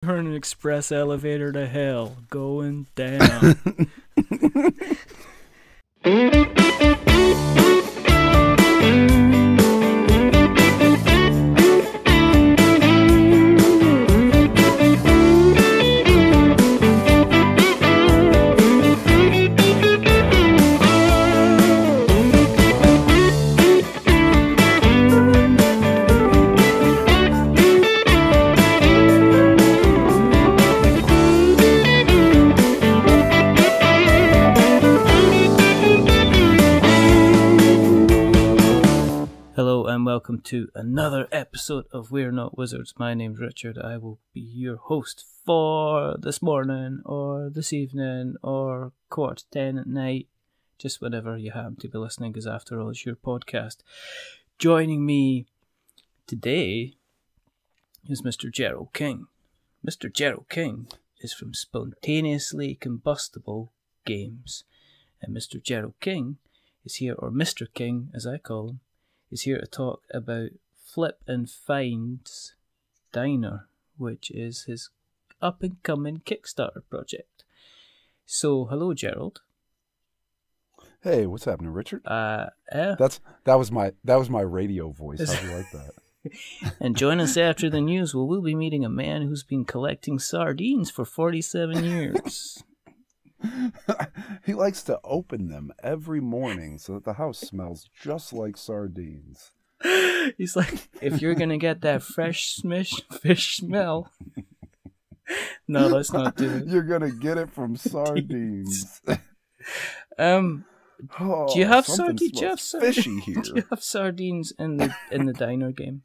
Turn an express elevator to hell. Going down. Hello and welcome to another episode of We're Not Wizards. My name's Richard. I will be your host for this morning or this evening or 10:15 at night, just whenever you happen to be listening, because after all it's your podcast. Joining me today is Mr. Gerald King. Mr. Gerald King is from Spontaneously Combustible Games. And Mr. Gerald King is here, or Mr. King as I call him, is here to talk about Flip and Find's Diner, which is his up-and-coming Kickstarter project. So, hello, Gerald. Hey, what's happening, Richard? Yeah. That was my radio voice. How'd you like that? And join us after the news, where we'll be meeting a man who's been collecting sardines for 47 years. He likes to open them every morning so that the house smells just like sardines. He's like, if you're gonna get that fresh fish smell, no, let's not do it. You're gonna get it from sardines. Do you have sardines? Fishy here. Do you have sardines in the diner game?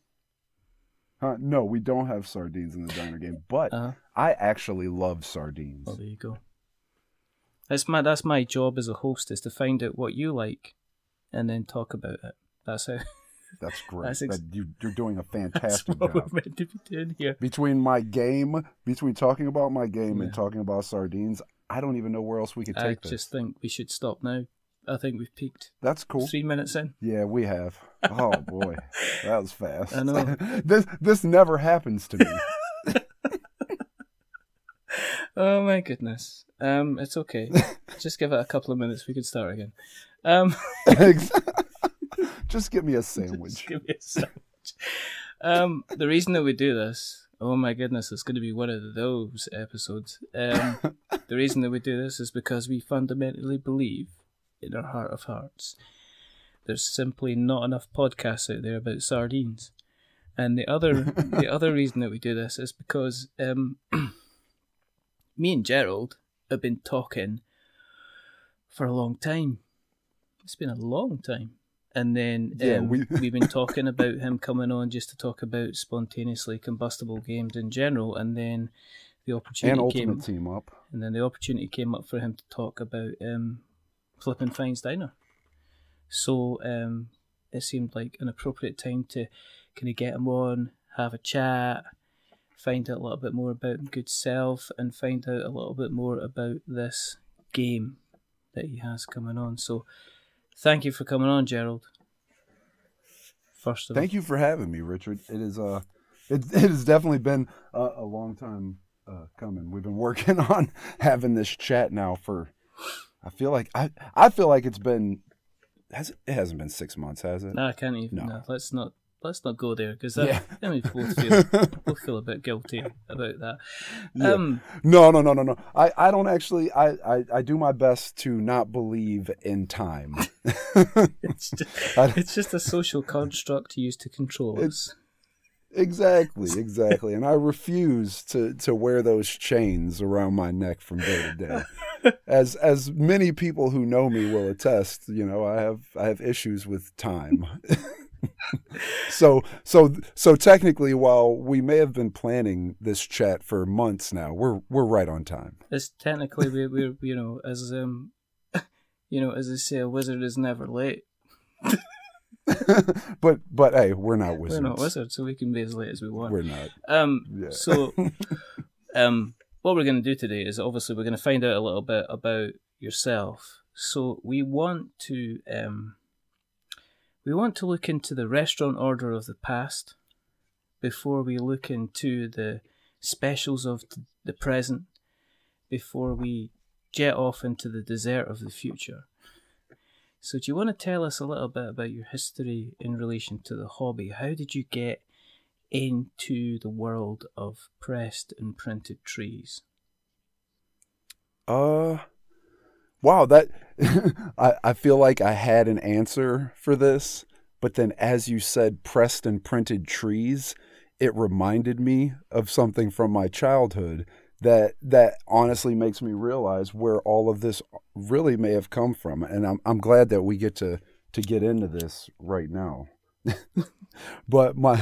No, we don't have sardines in the diner game, but I actually love sardines. Oh, there you go. That's my job as a host, is to find out what you like, and then talk about it. That's how. That's great. You're doing a fantastic what job. We're meant to be doing here. Between talking about my game and talking about sardines, I don't even know where else we could take this. I just think we should stop now. I think we've peaked. That's cool. 3 minutes in. Yeah, we have. Oh boy, that was fast. I know. This never happens to me. Oh my goodness. It's okay. Just give it a couple of minutes. We could start again. Just give me a sandwich. Just give me a sandwich. The reason that we do this, oh my goodness, it's going to be one of those episodes. The reason that we do this is because we fundamentally believe, in our heart of hearts, there's simply not enough podcasts out there about sardines. And the other reason that we do this is because me and Gerald have been talking for a long time. It's been a long time. And then we've been talking about him coming on just to talk about Spontaneously Combustible Games in general, and then the opportunity came up. And then the opportunity came up for him to talk about Flip and Find's Diner. So it seemed like an appropriate time to kind of get him on, have a chat, find out a little bit more about good self, and find out a little bit more about this game that he has coming on. So thank you for coming on, Gerald. First of all, thank you for having me, Richard. It has definitely been a long time coming. We've been working on having this chat now for, I feel like it's been, it hasn't been 6 months, has it? No, I can't even. No. Let's not go there, because then we both feel a bit guilty about that. Yeah. No. I don't actually. I do my best to not believe in time. It's just a social construct used to control us. Exactly. And I refuse to wear those chains around my neck from day to day. As many people who know me will attest, I have issues with time. So technically, while we may have been planning this chat for months now, we're right on time. It's technically we're as they say, a wizard is never late. but hey, we're not wizards. We're not wizards, so we can be as late as we want. We're not. Yeah. So what we're going to do today is, obviously, we're going to find out a little bit about yourself. So we want to look into the restaurant order of the past before we look into the specials of the present before we jet off into the desert of the future. So do you want to tell us a little bit about your history in relation to the hobby? How did you get into the world of pressed and printed trees? Wow, that I feel like I had an answer for this, but then as you said pressed and printed trees, it reminded me of something from my childhood that honestly makes me realize where all of this really may have come from, and I'm glad that we get to get into this right now. But my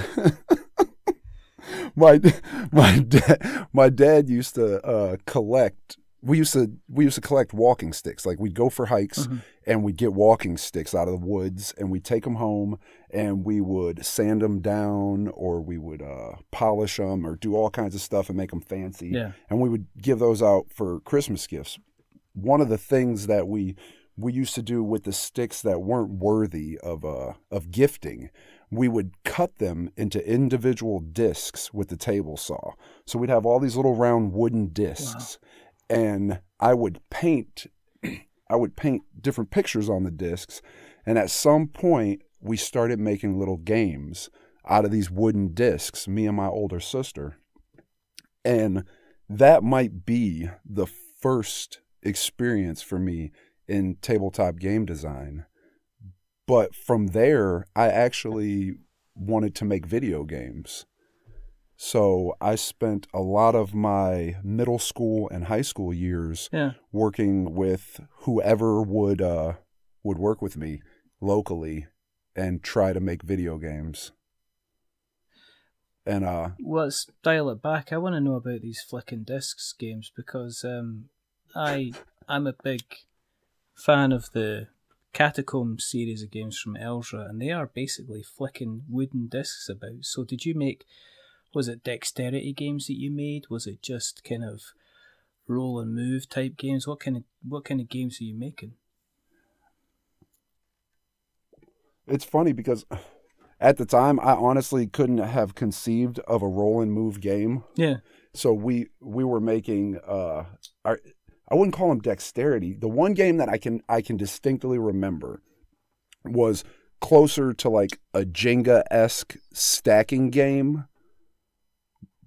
dad used to collect. We used to collect walking sticks. Like, we'd go for hikes and we'd get walking sticks out of the woods, and we'd take them home and we would sand them down, or we would polish them, or do all kinds of stuff and make them fancy. Yeah. And we would give those out for Christmas gifts. One of the things that we used to do with the sticks that weren't worthy of gifting, we would cut them into individual discs with the table saw. So we'd have all these little round wooden discs. Wow. And I would paint different pictures on the discs, and at some point we started making little games out of these wooden discs, me and my older sister. And that might be the first experience for me in tabletop game design. But from there, I actually wanted to make video games. So I spent a lot of my middle school and high school years working with whoever would work with me locally and try to make video games. And let's dial it back. I want to know about these flicking discs games, because I'm a big fan of the Catacomb series of games from Elra, and they are basically flicking wooden discs about. So did you make... Was it dexterity games that you made? Was it just kind of roll and move type games? What kind of games are you making? It's funny because at the time I honestly couldn't have conceived of a roll and move game. Yeah. So we were making I wouldn't call them dexterity. The one game that I can distinctly remember was closer to like a Jenga-esque stacking game.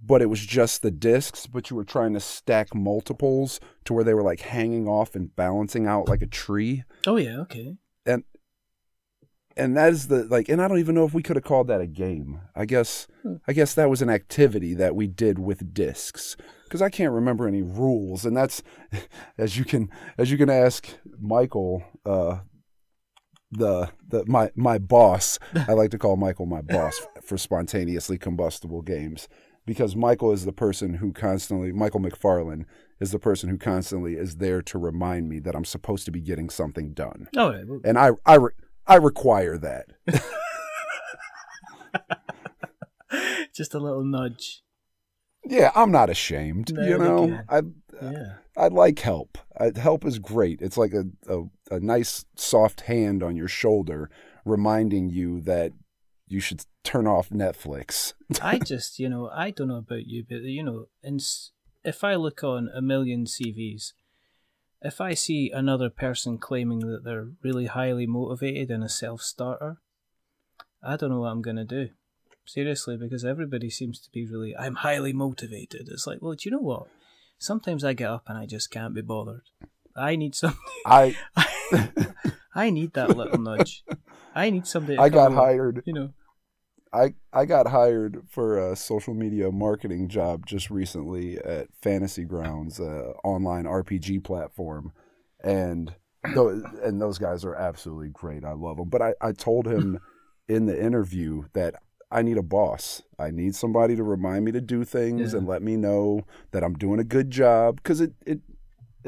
But it was just the discs, but you were trying to stack multiples to where they were like hanging off and balancing out like a tree. Oh yeah, okay. And that is and I don't even know if we could have called that a game. I guess that was an activity that we did with discs, because I can't remember any rules. And that's, as you can ask Michael, my boss. I like to call Michael my boss for Spontaneously Combustible Games. Because Michael is the person who Michael McFarlane is the person who constantly is there to remind me that I'm supposed to be getting something done. Oh, right. Well, and I require that. Just a little nudge. Yeah, I'm not ashamed. No, you know, I like help. Help is great. It's like a nice soft hand on your shoulder reminding you that you should turn off Netflix. I don't know about you, but if I look on a million CVs, if I see another person claiming that they're really highly motivated and a self-starter, I don't know what I'm going to do. Seriously, because everybody seems to be really, I'm highly motivated. It's like, well, do you know what? Sometimes I get up and I just can't be bothered. I need something. I need that little nudge. I need somebody to I got hired. I got hired for a social media marketing job just recently at Fantasy Grounds, an online RPG platform. And those guys are absolutely great. I love them. But I told him in the interview that I need a boss. I need somebody to remind me to do things and let me know that I'm doing a good job, because it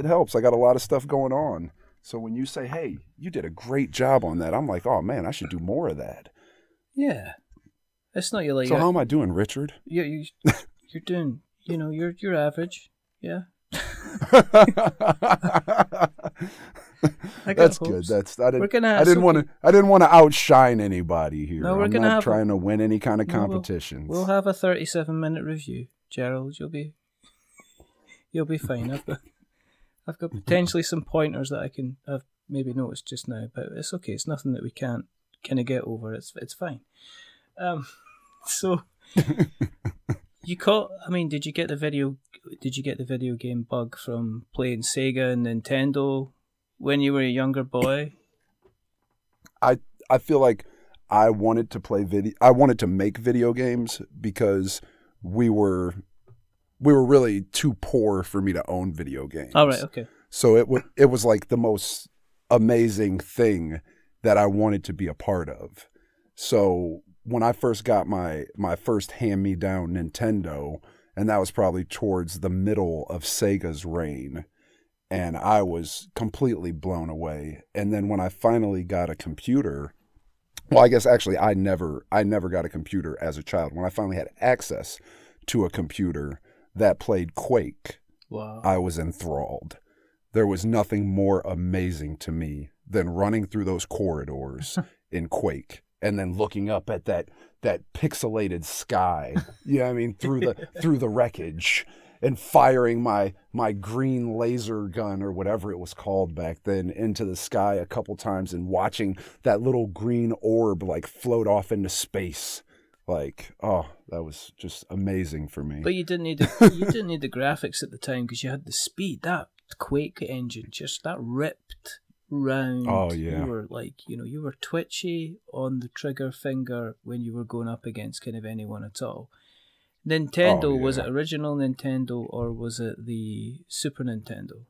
helps. I got a lot of stuff going on. So when you say, hey, you did a great job on that, I'm like, oh, man, I should do more of that. Yeah. It's not like... So how am I doing, Richard? You're doing, you're average. Yeah. That's good. I didn't want to outshine anybody here. No, I'm not trying to win any kind of competitions. We'll have a 37-minute review. Gerald. You'll be fine. I've got potentially some pointers that I've maybe noticed just now, but it's okay. It's nothing that we can't kind of get over. It's fine. So did you get the video game bug from playing Sega and Nintendo when you were a younger boy? I feel like I wanted to make video games because we were really too poor for me to own video games. All right, okay. So it was like the most amazing thing that I wanted to be a part of. So when I first got my first hand-me-down Nintendo, and that was probably towards the middle of Sega's reign, and I was completely blown away. And then when I finally got a computer, well, I guess actually I never got a computer as a child. When I finally had access to a computer that played Quake, wow, I was enthralled. There was nothing more amazing to me than running through those corridors in Quake and then looking up at that pixelated sky. You know what I mean? Through the wreckage, and firing my green laser gun or whatever it was called back then into the sky a couple times and watching that little green orb like float off into space. Like, oh, that was just amazing for me. But you didn't need the graphics at the time because you had the speed. That Quake engine, just that ripped round. Oh yeah. You were like, you were twitchy on the trigger finger when you were going up against kind of anyone at all. Nintendo, Oh, yeah. Was it original Nintendo or was it the Super Nintendo?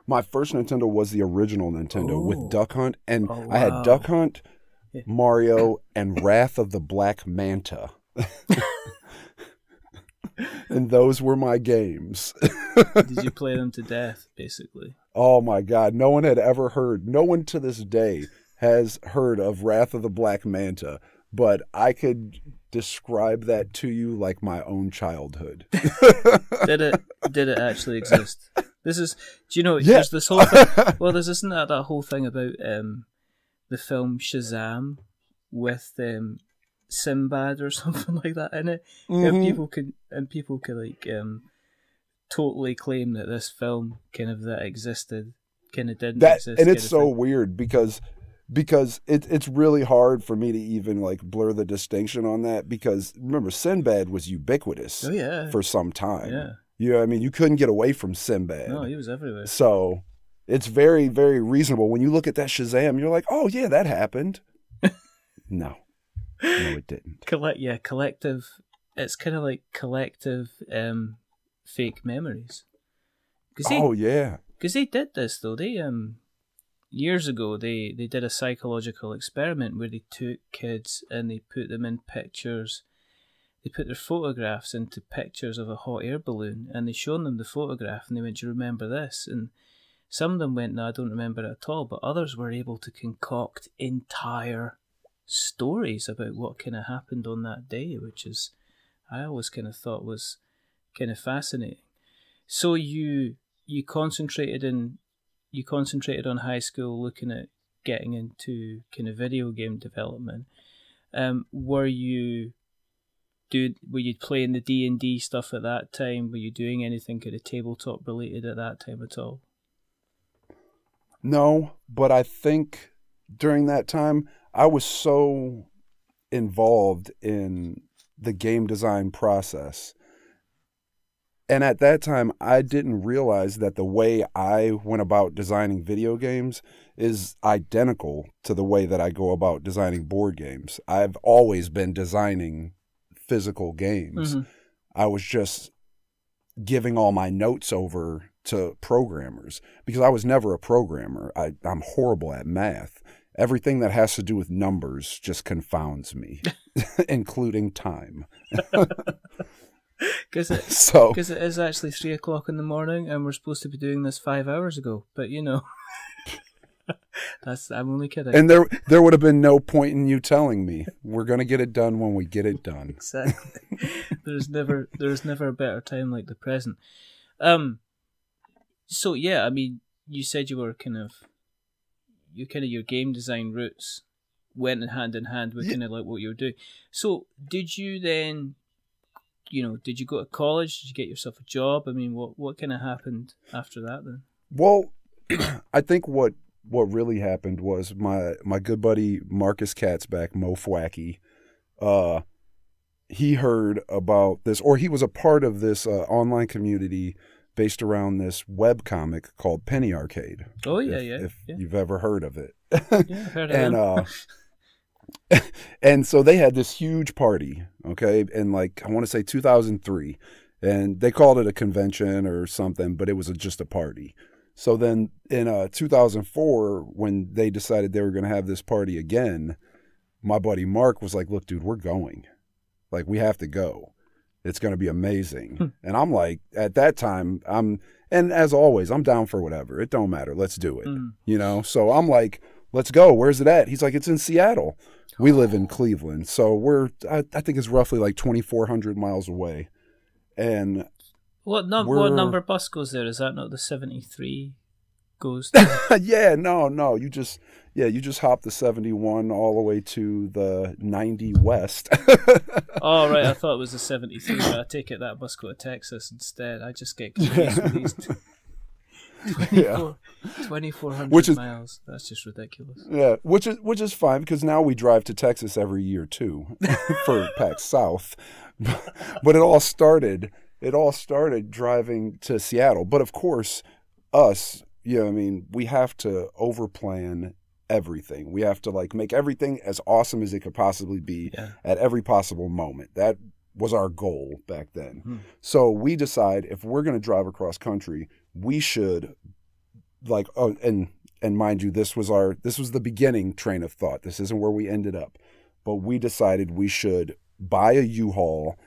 My first Nintendo was the original Nintendo with Duck Hunt, and Oh, I had wow. Duck Hunt, Yeah. Mario, and Wrath of the Black Manta. And those were my games. Did you play them to death, basically? Oh my God. No one to this day has heard of Wrath of the Black Manta, but I could describe that to you like my own childhood. Did it actually exist? This is, Yeah. there's this whole thing, isn't that whole thing about the film Shazam with Sinbad or something like that in it? Mm-hmm. And people can like totally claim that this film kind of that existed kind of didn't exist. And it's so weird because it's really hard for me to even like blur the distinction on that, because remember, Sinbad was ubiquitous for some time. Yeah. You know what I mean? You couldn't get away from Sinbad. No, he was everywhere. So it's very, very reasonable. When you look at that Shazam, you're like, oh yeah, that happened. No, it didn't. Collective. It's kind of like collective fake memories. Yeah. Because they did this though. They years ago they did a psychological experiment where they took kids and they put them in pictures. They put their photographs into pictures of a hot air balloon, and they shown them the photograph, and they went, "Do you remember this?" And some of them went, "No, I don't remember it at all." But others were able to concoct entire stories about what kind of happened on that day, which is, I always kind of thought was kind of fascinating. So you concentrated on high school, looking at getting into kind of video game development. Were you playing the D&D stuff at that time? Were you doing anything kind of tabletop related at that time at all? No, but I think during that time I was so involved in the game design process. And at that time, I didn't realize that the way I went about designing video games is identical to the way that I go about designing board games. I've always been designing physical games. Mm-hmm. I was just giving all my notes over to programmers because I was never a programmer. I'm horrible at math. Everything that has to do with numbers just confounds me, including time. Because it is actually 3 o'clock in the morning, and we're supposed to be doing this 5 hours ago. But I'm only kidding. And there would have been no point in you telling me. We're gonna get it done when we get it done. Exactly. There's never a better time like the present. So yeah, I mean, you said you were your game design roots went hand in hand with kind of like what you were doing. So did you then? did you go to college? Did you get yourself a job? I mean, what kind of happened after that then? Well, I think what really happened was my good buddy Marcus Katzbach, Mo Fwacky, he heard about this, or he was a part of this online community based around this webcomic called Penny Arcade. Oh, if you've ever heard of it. Yeah, heard of it. And so they had this huge party, okay, in like, I want to say 2003, and they called it a convention or something, but it was just a party. So then in 2004, when they decided they were going to have this party again, my buddy Mark was like, look, dude, we're going. Like, we have to go. It's going to be amazing. And I'm like, at that time, and as always, I'm down for whatever. It don't matter. Let's do it. So I'm like, let's go. Where's it at? He's like, it's in Seattle. We live in Cleveland. So I think it's roughly like 2,400 miles away. And what number bus goes there? Is that not the 73 goes to? Yeah, no. You just hop the 71 all the way to the 90 west. Oh, right. I thought it was the 73, but I take it that bus go to Texas instead. I just get confused with these 2,400 miles. That's just ridiculous. Yeah, which is fine, because now we drive to Texas every year too for PAX South. But it all started driving to Seattle. But of course, us, we have to overplan everything. We have to make everything as awesome as it could possibly be at every possible moment. That was our goal back then. So we decide, if we're going to drive across country, we should and mind you, this was the beginning train of thought. This isn't where we ended up, but we decided we should buy a U-Haul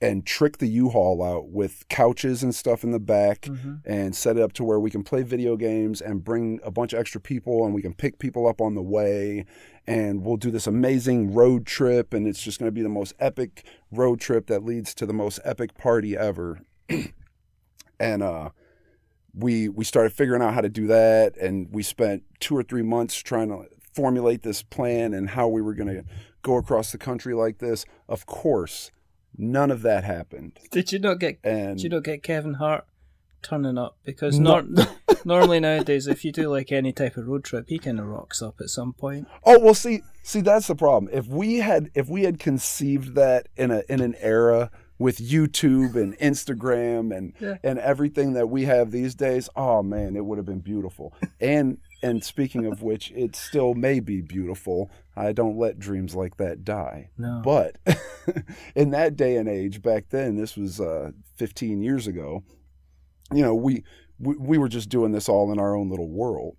and trick the U-Haul out with couches and stuff in the back, and set it up to where we can play video games and bring a bunch of extra people, and we can pick people up on the way, and we'll do this amazing road trip, and it's just going to be the most epic road trip that leads to the most epic party ever. And we started figuring out how to do that, and we spent 2 or 3 months trying to formulate this plan and how we were going to go across the country like this. Of course, none of that happened. Did you not get Kevin Hart turning up? Because normally nowadays, if you do any type of road trip, he kind of rocks up at some point. Oh, well, see, that's the problem. If we had conceived that in an era with YouTube and Instagram and everything that we have these days, oh man, it would have been beautiful. And speaking of which, it still may be beautiful. I don't let dreams like that die. No. But in that day and age, back then, this was 15 years ago, we were just doing this all in our own little world.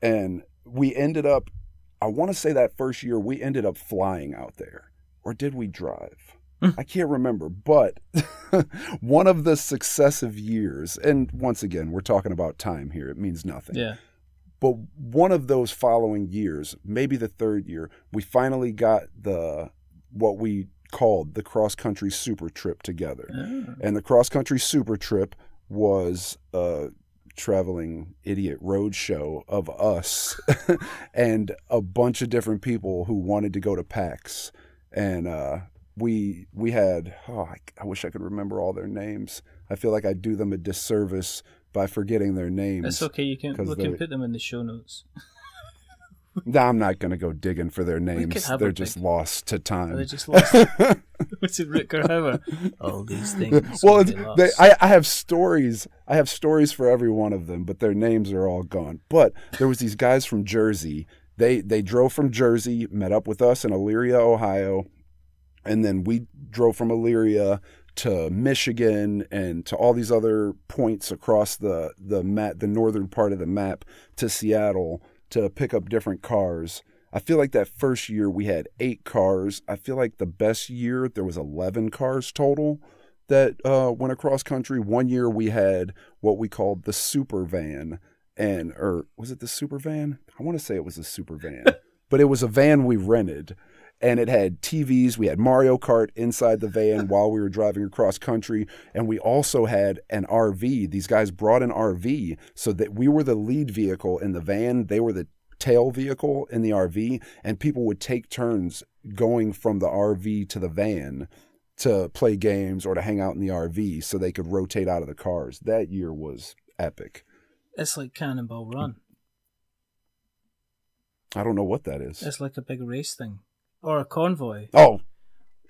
And we ended up, I want to say that first year, we ended up flying out there. Or did we drive? I can't remember, but one of the successive years, and once again, we're talking about time here. It means nothing. Yeah. But one of those following years, maybe the third year, we finally got what we called the cross-country super trip together. Oh. And the cross-country super trip was a traveling idiot road show of us and a bunch of different people who wanted to go to PAX. And we had, I wish I could remember all their names. I feel like I do them a disservice by forgetting their names. That's okay. We can put them in the show notes. No, I'm not going to go digging for their names. They're just lost to time. They're just lost. What's it, Rutger Hauer? All these things. Well, I have stories. I have stories for every one of them, but their names are all gone. But there was these guys from Jersey. They drove from Jersey, met up with us in Elyria, Ohio, and then we drove from Elyria to Michigan and to all these other points across the map, the northern part of the map, to Seattle to pick up different cars. I feel like that first year we had 8 cars. I feel like the best year there was 11 cars total that went across country. One year we had what we called the super van, or was it the super van? I want to say it was a super van, but it was a van we rented. And it had TVs. We had Mario Kart inside the van while we were driving across country. And we also had an RV. These guys brought an RV so that we were the lead vehicle in the van. They were the tail vehicle in the RV. And people would take turns going from the RV to the van to play games or to hang out in the RV so they could rotate out of the cars. That year was epic. It's like Cannonball Run. I don't know what that is. It's like a big race thing. Or a convoy. Oh.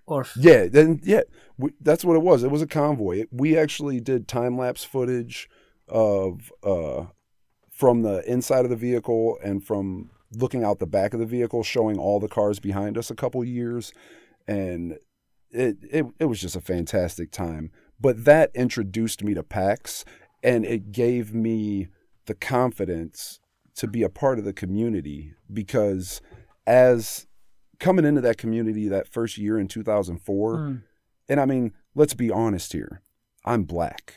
Or that's what it was. It was a convoy. We actually did time-lapse footage of from the inside of the vehicle and from looking out the back of the vehicle, showing all the cars behind us a couple years. And it was just a fantastic time. But that introduced me to PAX, and it gave me the confidence to be a part of the community, because as coming into that community that first year in 2004, and I mean, let's be honest here, I'm black.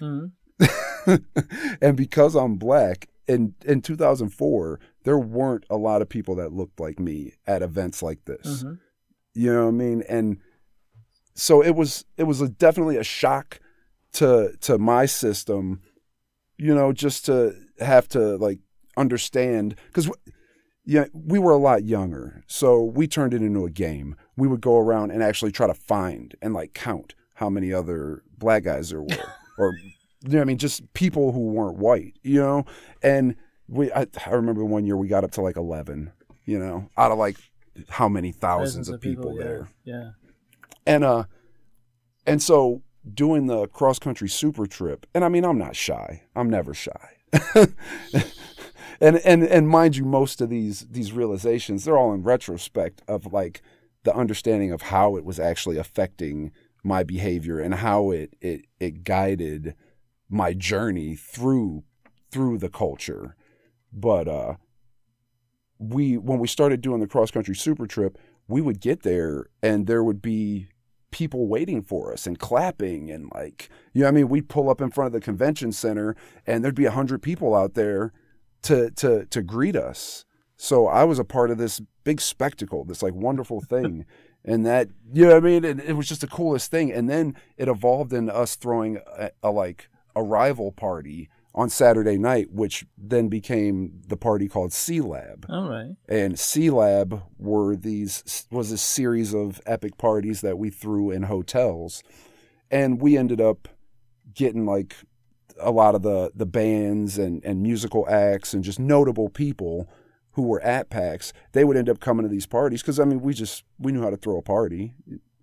And because I'm black, in 2004, there weren't a lot of people that looked like me at events like this. You know what I mean? And so it was definitely a shock to my system, you know, just to have to like understand, because we were a lot younger, so we turned it into a game. We would go around and actually try to find and like count how many other black guys there were, or you know what I mean, just people who weren't white, you know. And I remember one year we got up to like 11, you know, out of like how many thousands of people there. Yeah. And so doing the cross country super trip, and I mean, I'm not shy. I'm never shy. And mind you, most of these realizations, they're all in retrospect of like the understanding of how it was actually affecting my behavior and how it guided my journey through the culture. But when we started doing the cross country super trip, we would get there and there would be people waiting for us and clapping and like, you know what I mean? We'd pull up in front of the convention center and there'd be 100 people out there to greet us. So I was a part of this big spectacle, this like wonderful thing. And that, you know what I mean? It was just the coolest thing. And then it evolved into us throwing a rival party on Saturday night, which then became the party called C-Lab. All right. And C-Lab was a series of epic parties that we threw in hotels. And we ended up getting like a lot of the bands and musical acts and just notable people who were at PAX. They would end up coming to these parties because, I mean, we knew how to throw a party.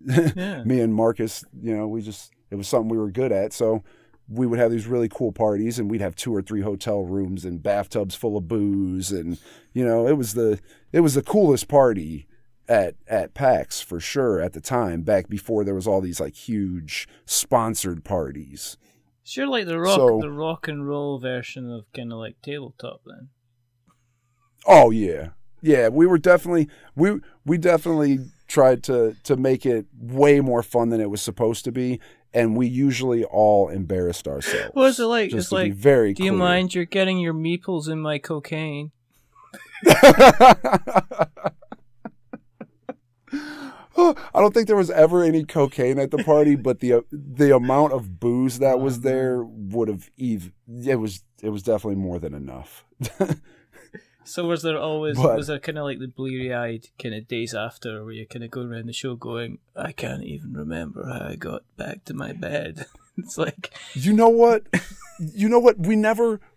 Yeah. Me and Marcus, you know, it was something we were good at. So we would have these really cool parties and we'd have 2 or 3 hotel rooms and bathtubs full of booze. And, you know, it was the coolest party at PAX for sure at the time, back before there was all these like huge sponsored parties. Sure, like the rock and roll version of kind of like tabletop then. Oh yeah. Yeah, we were definitely we definitely tried to make it way more fun than it was supposed to be, and we usually all embarrassed ourselves. What was it like? Just it's like, very do you mind you're getting your meeples in my cocaine? I don't think there was ever any cocaine at the party, but the amount of booze that was there would have it was definitely more than enough. So was there kind of like the bleary-eyed kind of days after where you kind of go around the show going, I can't even remember how I got back to my bed. It's like, you know what?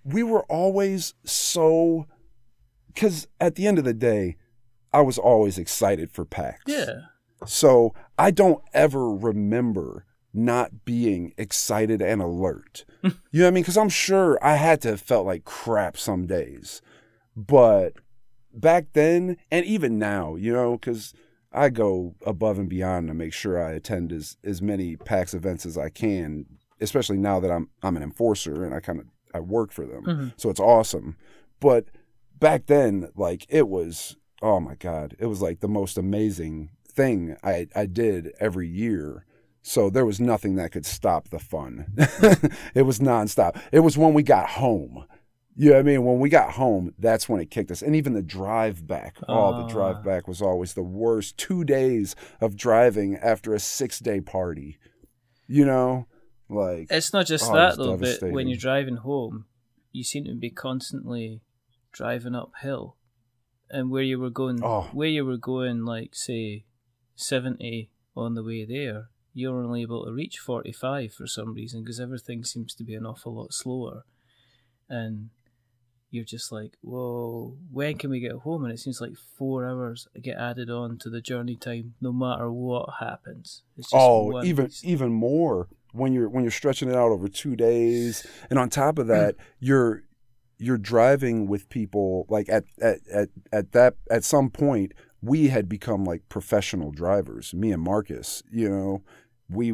We were always so, because at the end of the day, I was always excited for PAX. Yeah. So I don't ever remember not being excited and alert. You know what I mean? Because I'm sure I had to have felt like crap some days. But back then, and even now, you know, because I go above and beyond to make sure I attend as many PAX events as I can, especially now that I'm an enforcer and I work for them. Mm-hmm. So it's awesome. But back then, like, it was, oh my God, it was like the most amazing thing I did every year. So there was nothing that could stop the fun. It was nonstop. It was when we got home. You know what I mean? When we got home, that's when it kicked us. And even the drive back. The drive back was always the worst. 2 days of driving after a 6-day party. You know? Like, it's not just that though, but when you're driving home, you seem to be constantly driving uphill. And where you were going like say 70 on the way there, you're only able to reach 45 for some reason because everything seems to be an awful lot slower. And you're just like, whoa, when can we get home? And it seems like 4 hours get added on to the journey time no matter what happens. It's just even more when you're stretching it out over 2 days. And on top of that, you're driving with people like at some point we had become like professional drivers, me and Marcus, you know. We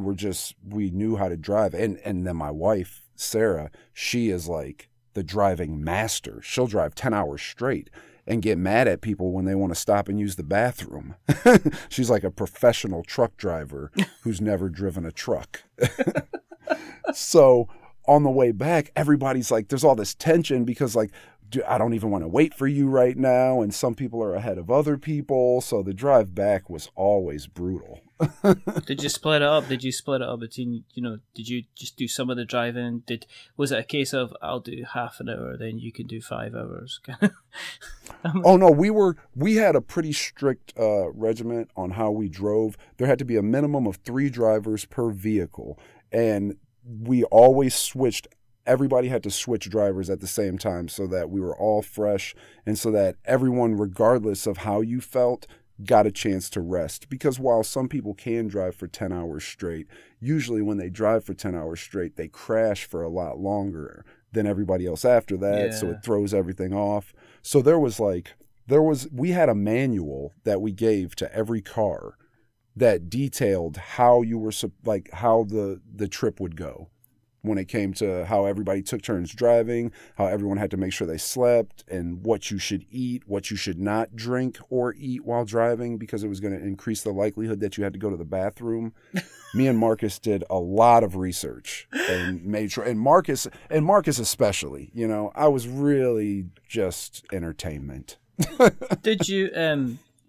knew how to drive. And then my wife, Sarah, she is like the driving master. She'll drive 10 hours straight and get mad at people when they want to stop and use the bathroom. She's like a professional truck driver who's never driven a truck. So on the way back, everybody's like, there's all this tension because like, I don't even want to wait for you right now. And some people are ahead of other people. So the drive back was always brutal. Did you split it up? Did you split it up between, did you just do some of the driving? Was it a case of I'll do half an hour, then you can do 5 hours? Oh no, we had a pretty strict regiment on how we drove. There had to be a minimum of 3 drivers per vehicle. And we always switched. Everybody had to switch drivers at the same time so that we were all fresh and so that everyone, regardless of how you felt, got a chance to rest. Because while some people can drive for 10 hours straight, usually when they drive for 10 hours straight, they crash for a lot longer than everybody else after that. Yeah. So it throws everything off. So we had a manual that we gave to every car that detailed how how the trip would go. When it came to how everybody took turns driving, how everyone had to make sure they slept, and what you should eat, what you should not drink or eat while driving, because it was going to increase the likelihood that you had to go to the bathroom. Me and Marcus did a lot of research and made sure, and Marcus especially, I was really just entertainment. Did you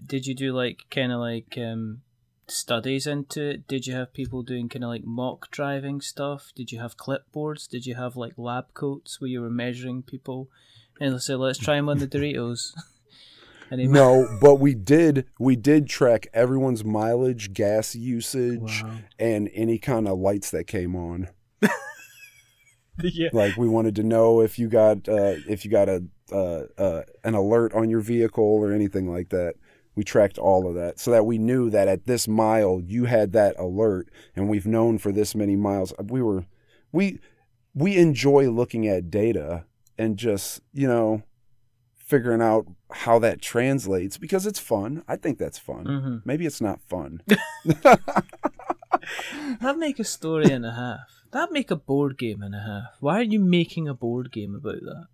do like kind of like studies into it? Did you have people doing kind of like mock driving stuff? Did you have clipboards? Did you have like lab coats where you were measuring people and let's say, let's try them on the Doritos? No, but we did track everyone's mileage, gas usage, wow, and any kind of lights that came on. Yeah. Like we wanted to know if you got an alert on your vehicle or anything like that. We tracked all of that so that we knew that at this mile you had that alert, and we've known for this many miles. We enjoy looking at data and just, figuring out how that translates because it's fun. I think that's fun. Mm-hmm. Maybe it's not fun. That'd make a story and a half. That'd make a board game and a half. Why are you making a board game about that?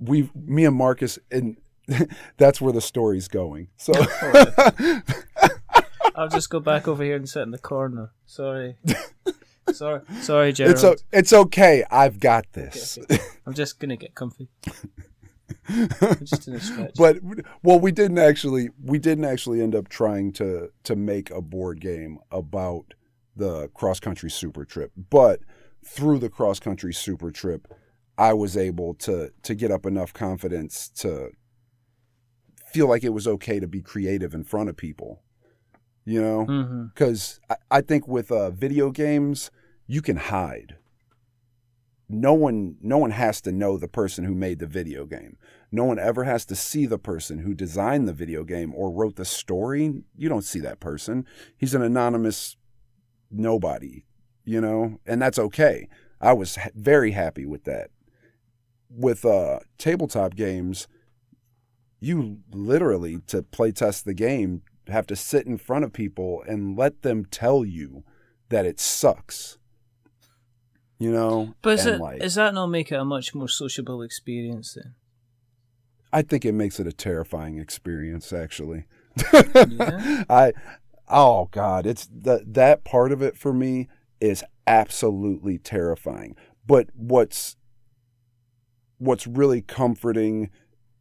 Me and Marcus, and that's where the story's going. So I'll just go back over here and sit in the corner. Sorry, Gerald. It's okay. I've got this. Okay. I'm just gonna get comfy. I'm just in a stretch. But we didn't actually end up trying to make a board game about the cross country super trip. But through the cross country super trip, I was able to get up enough confidence to feel like it was okay to be creative in front of people, because I think with video games, you can hide. No one has to know the person who made the video game. No one ever has to see the person who designed the video game or wrote the story. You don't see that person. He's an anonymous nobody, and that's okay. I was very happy with that. With tabletop games, you literally, to play test the game, have to sit in front of people and let them tell you that it sucks. But does that not make it a much more sociable experience then? I think it makes it a terrifying experience, actually. Yeah. Oh God, it's that part of it for me is absolutely terrifying. But what's really comforting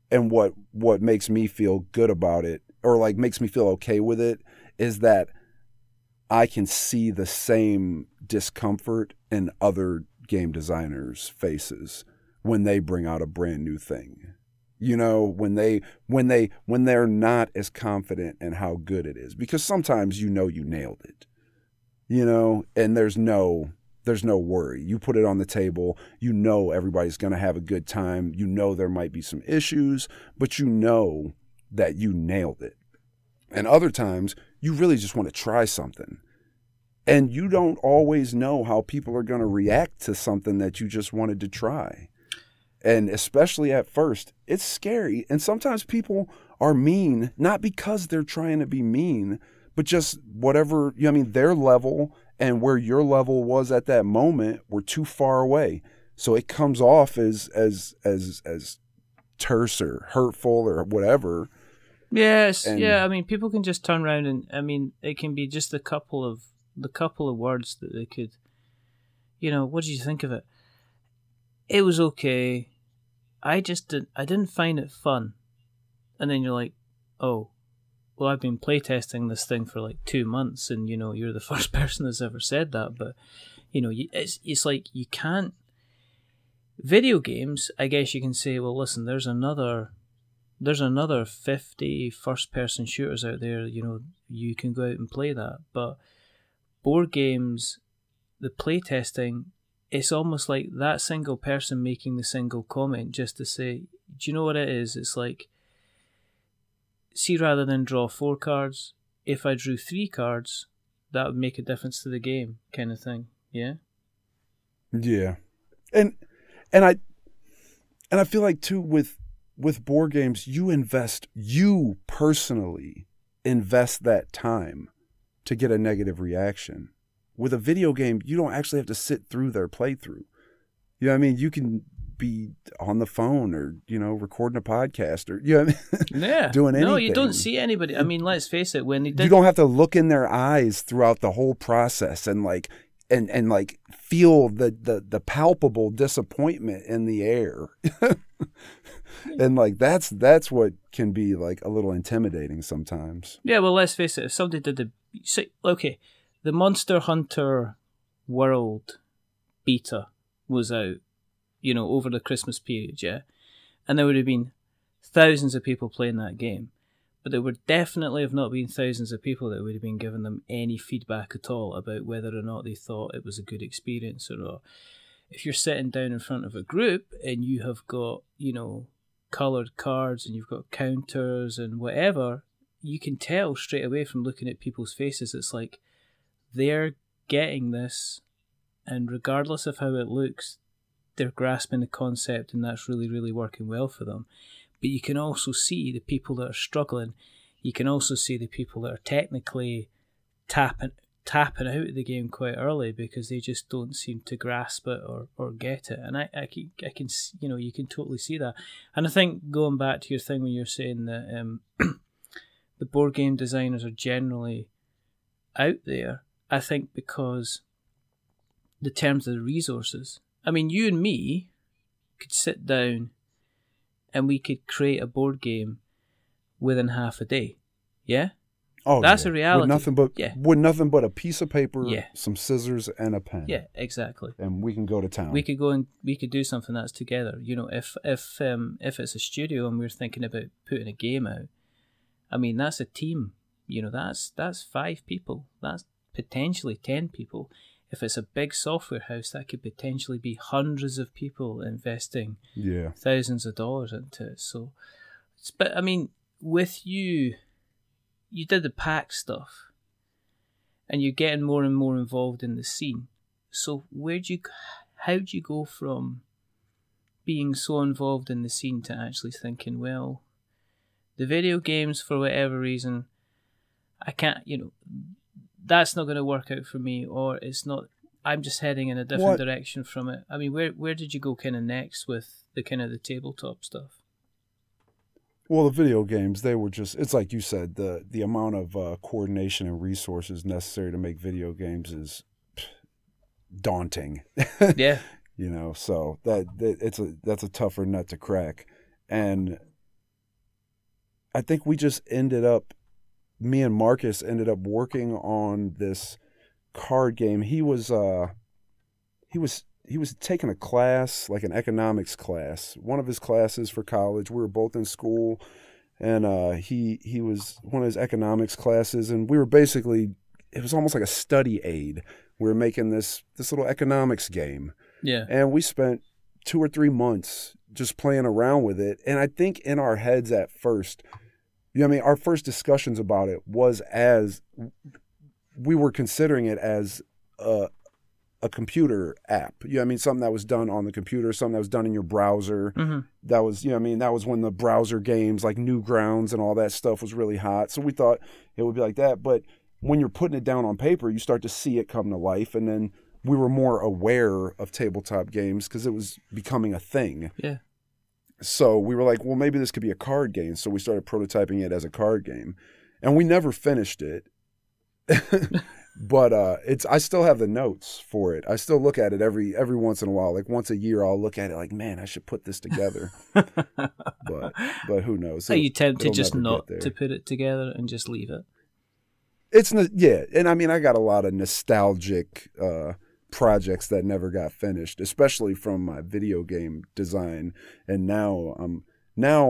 and what makes me feel good about it, or like makes me feel okay with it, is that I can see the same discomfort in other game designers' faces when they bring out a brand new thing. When they're not as confident in how good it is, because sometimes you nailed it. you know, and there's no worry. You put it on the table, you know everybody's going to have a good time. You know there might be some issues, but you know that you nailed it. And other times, you really just want to try something. And you don't always know how people are going to react to something that you just wanted to try. And especially at first, it's scary. And sometimes people are mean, not because they're trying to be mean, but just whatever, I mean, their level and where your level was at that moment were too far away. So it comes off as terse or hurtful or whatever. Yes, yeah. I mean, people can just turn around and, I mean, it can be just the couple of words that they could, you know, what did you think of it? It was okay. I didn't find it fun. And then you're like, oh, well, I've been playtesting this thing for like 2 months, and you know, you're the first person that's ever said that. But you know, it's like you can't. Video games, I guess you can say, well, listen, there's another 50 first-person shooters out there. You know, you can go out and play that. But board games, the playtesting, it's almost like that single person making the single comment just to say, do you know what it is? It's like, see, rather than draw 4 cards, if I drew 3 cards, that would make a difference to the game, kind of thing. Yeah? Yeah. And I feel like too with board games, you personally invest that time to get a negative reaction. With a video game, you don't actually have to sit through their playthrough. You know what I mean? You can be on the phone or, you know, recording a podcast or, you know what I mean? Yeah. Doing anything. No, you don't see anybody. I mean, let's face it, when they did... You don't have to look in their eyes throughout the whole process and like feel the palpable disappointment in the air. And like that's what can be like a little intimidating sometimes. Yeah, well, let's face it, if somebody did the Monster Hunter World beta was out, you know, over the Christmas period, yeah? And there would have been thousands of people playing that game. But there would definitely have not been thousands of people that would have been giving them any feedback at all about whether or not they thought it was a good experience or not. If you're sitting down in front of a group and you have got, you know, coloured cards and you've got counters and whatever, you can tell straight away from looking at people's faces, it's like they're getting this, and regardless of how it looks, they're grasping the concept, and that's really, really working well for them. But you can also see the people that are struggling. You can also see the people that are technically tapping out of the game quite early because they just don't seem to grasp it or get it. And I can, you know, you can totally see that. And I think going back to your thing when you're saying that the board game designers are generally out there, I think because the terms of the resources. I mean, you and me could sit down and we could create a board game within half a day. Yeah? Oh, that's yeah. a reality. With nothing but a piece of paper, yeah, some scissors, and a pen. Yeah, exactly. And we can go to town. We could go and we could do something that's together. You know, if it's a studio and we're thinking about putting a game out, I mean, that's a team. You know, that's 5 people. That's potentially 10 people. If it's a big software house, that could potentially be hundreds of people investing thousands of dollars into it. So, but I mean, with you did the pack stuff, and you're getting more and more involved in the scene. So how'd you go from being so involved in the scene to actually thinking, well, the video games, for whatever reason, I can't, you know, that's not going to work out for me, or it's not, I'm just heading in a different direction from it. I mean, where did you go kind of next with the kind of the tabletop stuff? Well, the video games, they were just, it's like you said, the amount of coordination and resources necessary to make video games is daunting. Yeah. You know, so that's a tougher nut to crack. And I think me and Marcus ended up working on this card game. He was taking a class, like an economics class, one of his classes for college. We were both in school, and he was one of his economics classes, and we were basically it was almost like a study aid. We were making this little economics game. Yeah. And we spent 2 or 3 months just playing around with it. And I think in our heads at first, you know what I mean, our first discussions about it was as we were considering it as a computer app. You know what I mean? Something that was done on the computer, something that was done in your browser. That was, you know what I mean? That was when the browser games like Newgrounds and all that stuff was really hot. So we thought it would be like that. But when you're putting it down on paper, you start to see it come to life. And then we were more aware of tabletop games because it was becoming a thing. Yeah. So we were like, well, maybe this could be a card game. So we started prototyping it as a card game. And we never finished it. But I still have the notes for it. I still look at it every once in a while. Like once a year, I'll look at it like, man, I should put this together. but who knows? Are you tempted just not to put it together and just leave it? Yeah, and I mean, I got a lot of nostalgic projects that never got finished, especially from my video game design. And now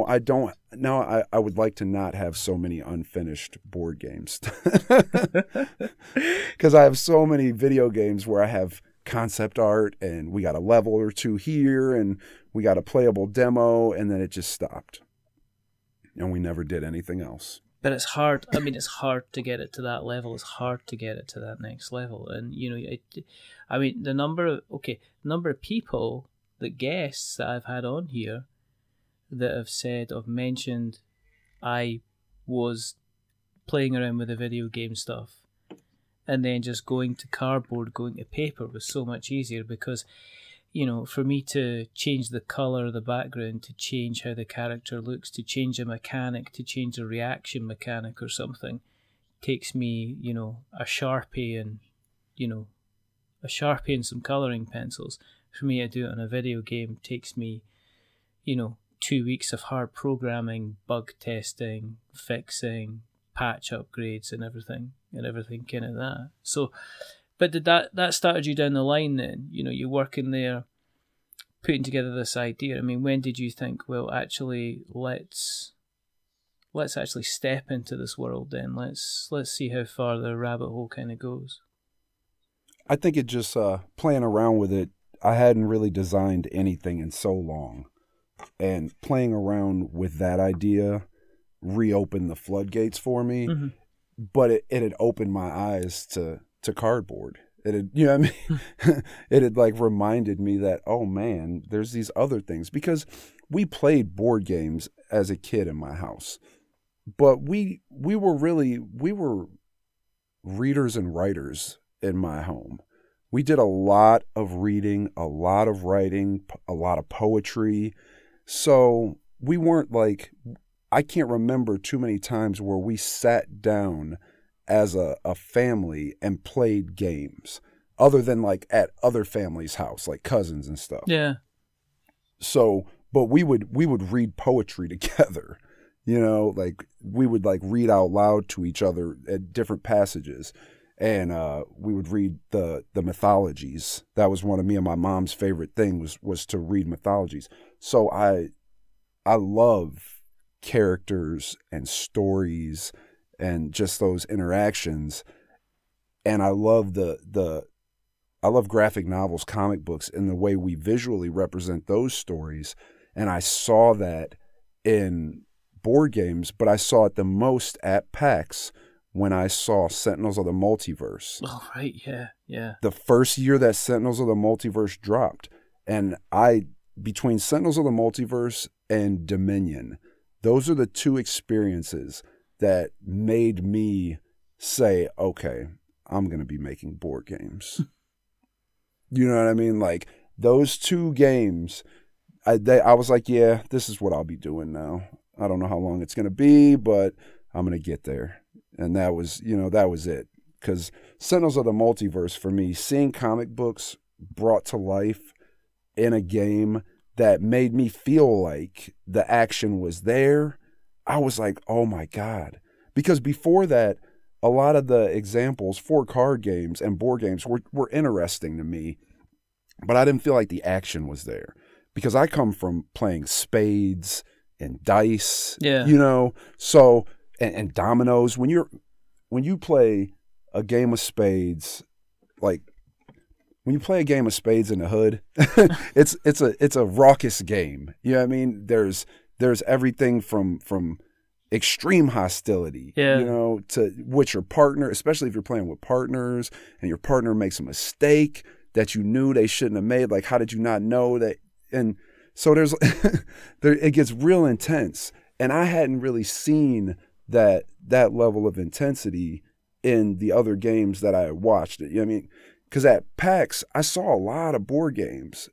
I would like to not have so many unfinished board games because I have so many video games where I have concept art and we got a level or two here and we got a playable demo and then it just stopped and we never did anything else. But it's hard. I mean, it's hard to get it to that level. It's hard to get it to that next level. And, you know, I mean, the number of people, the guests that I've had on here that have mentioned I was playing around with the video game stuff and then just going to cardboard, going to paper was so much easier because, you know, for me to change the colour of the background, to change how the character looks, to change a mechanic, to change a reaction mechanic or something, takes me, you know, a Sharpie and some colouring pencils. For me to do it on a video game takes me, you know, 2 weeks of hard programming, bug testing, fixing, patch upgrades and everything kind of that. So, but did that started you down the line then? You know, you're working there, putting together this idea. I mean, when did you think, well, actually, let's actually step into this world then? Let's see how far the rabbit hole kind of goes. I think it just playing around with it. I hadn't really designed anything in so long. And playing around with that idea reopened the floodgates for me. Mm-hmm. But it had opened my eyes to cardboard. It had, you know what I mean? It had like reminded me that, oh man, there's these other things. Because we played board games as a kid in my house. But we were readers and writers in my home. We did a lot of reading, a lot of writing, a lot of poetry. So we weren't like, I can't remember too many times where we sat down as a family and played games other than like at other families' house, like cousins and stuff. Yeah. So, but we would read poetry together, you know, like we would like read out loud to each other at different passages. And we would read the mythologies. That was one of me and my mom's favorite thing was to read mythologies. So I love characters and stories and just those interactions. And I love I love graphic novels, comic books, and the way we visually represent those stories. And I saw that in board games, but I saw it the most at PAX when I saw Sentinels of the Multiverse. Oh, right, yeah. The first year that Sentinels of the Multiverse dropped. And between Sentinels of the Multiverse and Dominion, those are the two experiences that made me say, okay, I'm going to be making board games. You know what I mean? Like, those two games, I was like, yeah, this is what I'll be doing now. I don't know how long it's going to be, but I'm going to get there. And that was it. Because Sentinels of the Multiverse, for me, seeing comic books brought to life in a game that made me feel like the action was there, I was like, oh my God. Because before that, a lot of the examples for card games and board games were interesting to me, but I didn't feel like the action was there. Because I come from playing spades and dice, yeah, you know, so... And dominoes. When you play a game of spades, like when you play a game of spades in the hood, it's a raucous game. You know what I mean? There's everything from extreme hostility, you know, to with your partner, especially if you're playing with partners and your partner makes a mistake that you knew they shouldn't have made. Like, how did you not know that? And so it gets real intense. And I hadn't really seen that level of intensity in the other games that I had watched. You know what I mean? Because at PAX, I saw a lot of board games,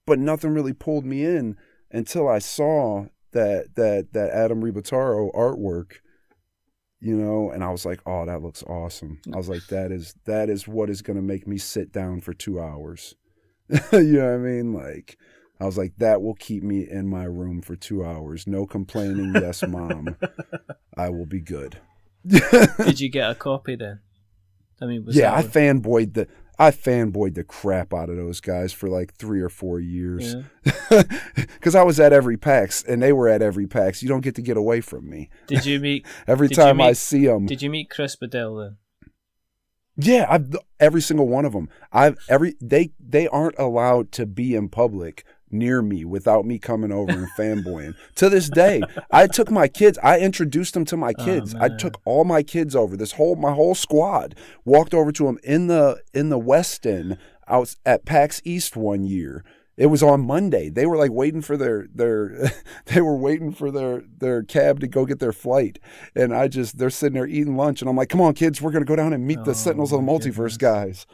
but nothing really pulled me in until I saw that Adam Ribataro artwork, you know, and I was like, oh, that looks awesome. I was like, that is what is going to make me sit down for 2 hours. You know what I mean? Like, I was like, that will keep me in my room for 2 hours. No complaining. Yes, Mom. I will be good. Did you get a copy then? I mean, I fanboyed the crap out of those guys for like 3 or 4 years. Because I was at every PAX and they were at every PAX. You don't get to get away from me. Did you meet I see them? Did you meet Chris Bedell then? Yeah, every single one of them. They aren't allowed to be in public near me without me coming over and fanboying. To this day, I took my kids. I introduced them to my kids. I took all my kids over. My whole squad walked over to them in the West End out at PAX East one year. It was on Monday. They were like waiting for their cab to go get their flight, and they're sitting there eating lunch, and I'm like, come on, kids, we're gonna go down and meet the Sentinels of the Multiverse guys.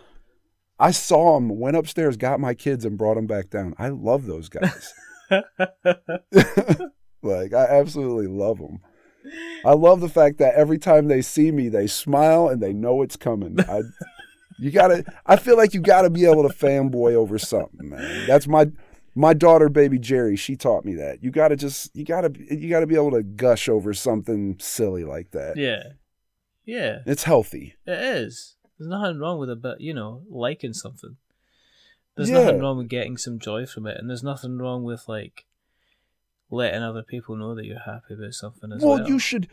I saw them, went upstairs, got my kids, and brought them back down. I love those guys. Like, I absolutely love them. I love the fact that every time they see me, they smile and they know it's coming. I feel like you gotta be able to fanboy over something, man. That's my daughter, baby Jerry. She taught me that. You gotta be able to gush over something silly like that. Yeah. It's healthy. It is. There's nothing wrong with a bit, liking something. There's nothing wrong with getting some joy from it, and there's nothing wrong with like letting other people know that you're happy about something as well. Well, you should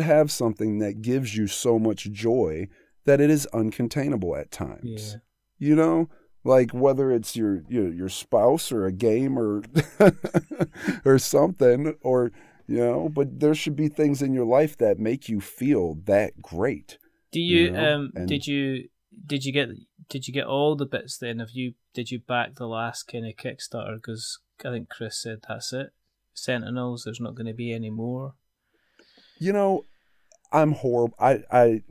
have something that gives you so much joy that it is uncontainable at times. You know, like whether it's your spouse or a game or or something, or but there should be things in your life that make you feel that great. Do you did you get all the bits then? Did you back the last kind of Kickstarter? Because I think Chris said that's it. Sentinels, there's not going to be any more. I'm horrible. I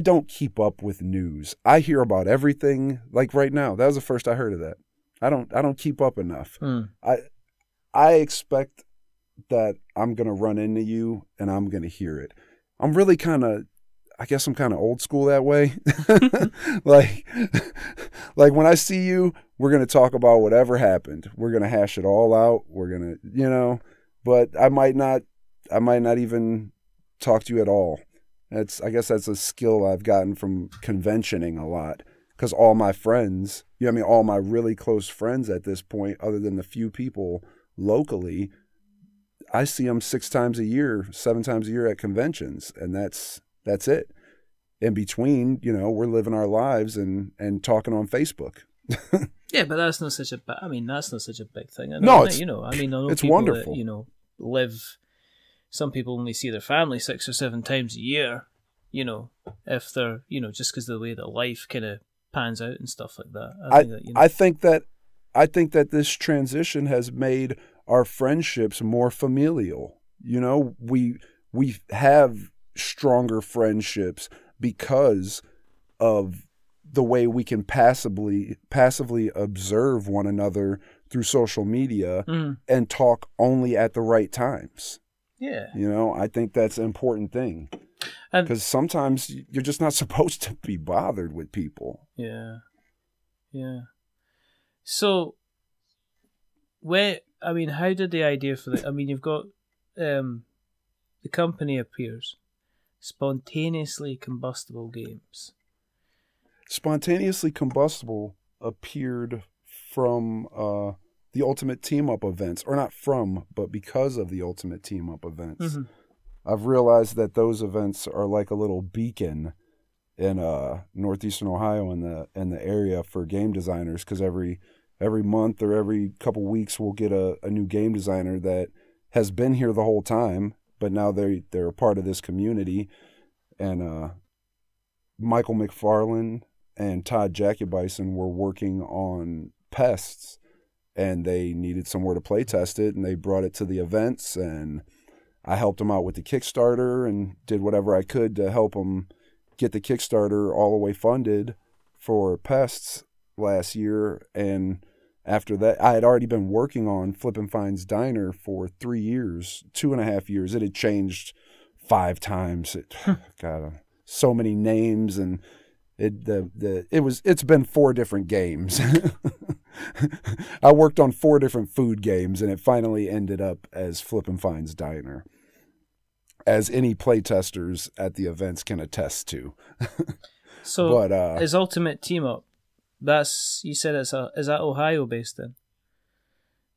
don't keep up with news. I hear about everything. Like right now, that was the first I heard of that. I don't keep up enough. I expect that I'm gonna run into you and I'm gonna hear it. I'm really I guess I'm kind of old school that way. like when I see you, we're going to talk about whatever happened. We're going to hash it all out. We're going to, but I might not even talk to you at all. I guess that's a skill I've gotten from conventioning a lot, because all my friends, all my really close friends at this point, other than the few people locally, I see them 6 times a year, 7 times a year at conventions. And that's it. In between, we're living our lives and talking on Facebook. Yeah, but that's not such a big thing. No, it's, I know it's people wonderful. That, live. Some people only see their family 6 or 7 times a year. If they're just because of the way that life kind of pans out and stuff like that. I think that this transition has made our friendships more familial. We have stronger friendships because of the way we can passively observe one another through social media and talk only at the right times. Yeah. I think that's an important thing, because sometimes you're just not supposed to be bothered with people. Yeah. So, how did the idea for you've got the company appears. Spontaneously Combustible Games. Spontaneously Combustible appeared from the Ultimate Team Up events, or not from, but because of the Ultimate Team Up events. I've realized that those events are like a little beacon in northeastern Ohio in the area for game designers, because every month or every couple weeks we'll get a new game designer that has been here the whole time, but now they're a part of this community. And Michael McFarlane and Todd Jacobison were working on Pests, and they needed somewhere to play test it, and they brought it to the events, and I helped them out with the Kickstarter and did whatever I could to help them get the Kickstarter all the way funded for Pests last year. And after that, I had already been working on Flippin' Fine's Diner for 3 years, 2.5 years. It had changed 5 times. It got so many names, and it's been 4 different games. I worked on 4 different food games, and it finally ended up as Flippin' Fine's Diner, as any playtesters at the events can attest to. So, but, his Ultimate Team Up, you said is that Ohio based then?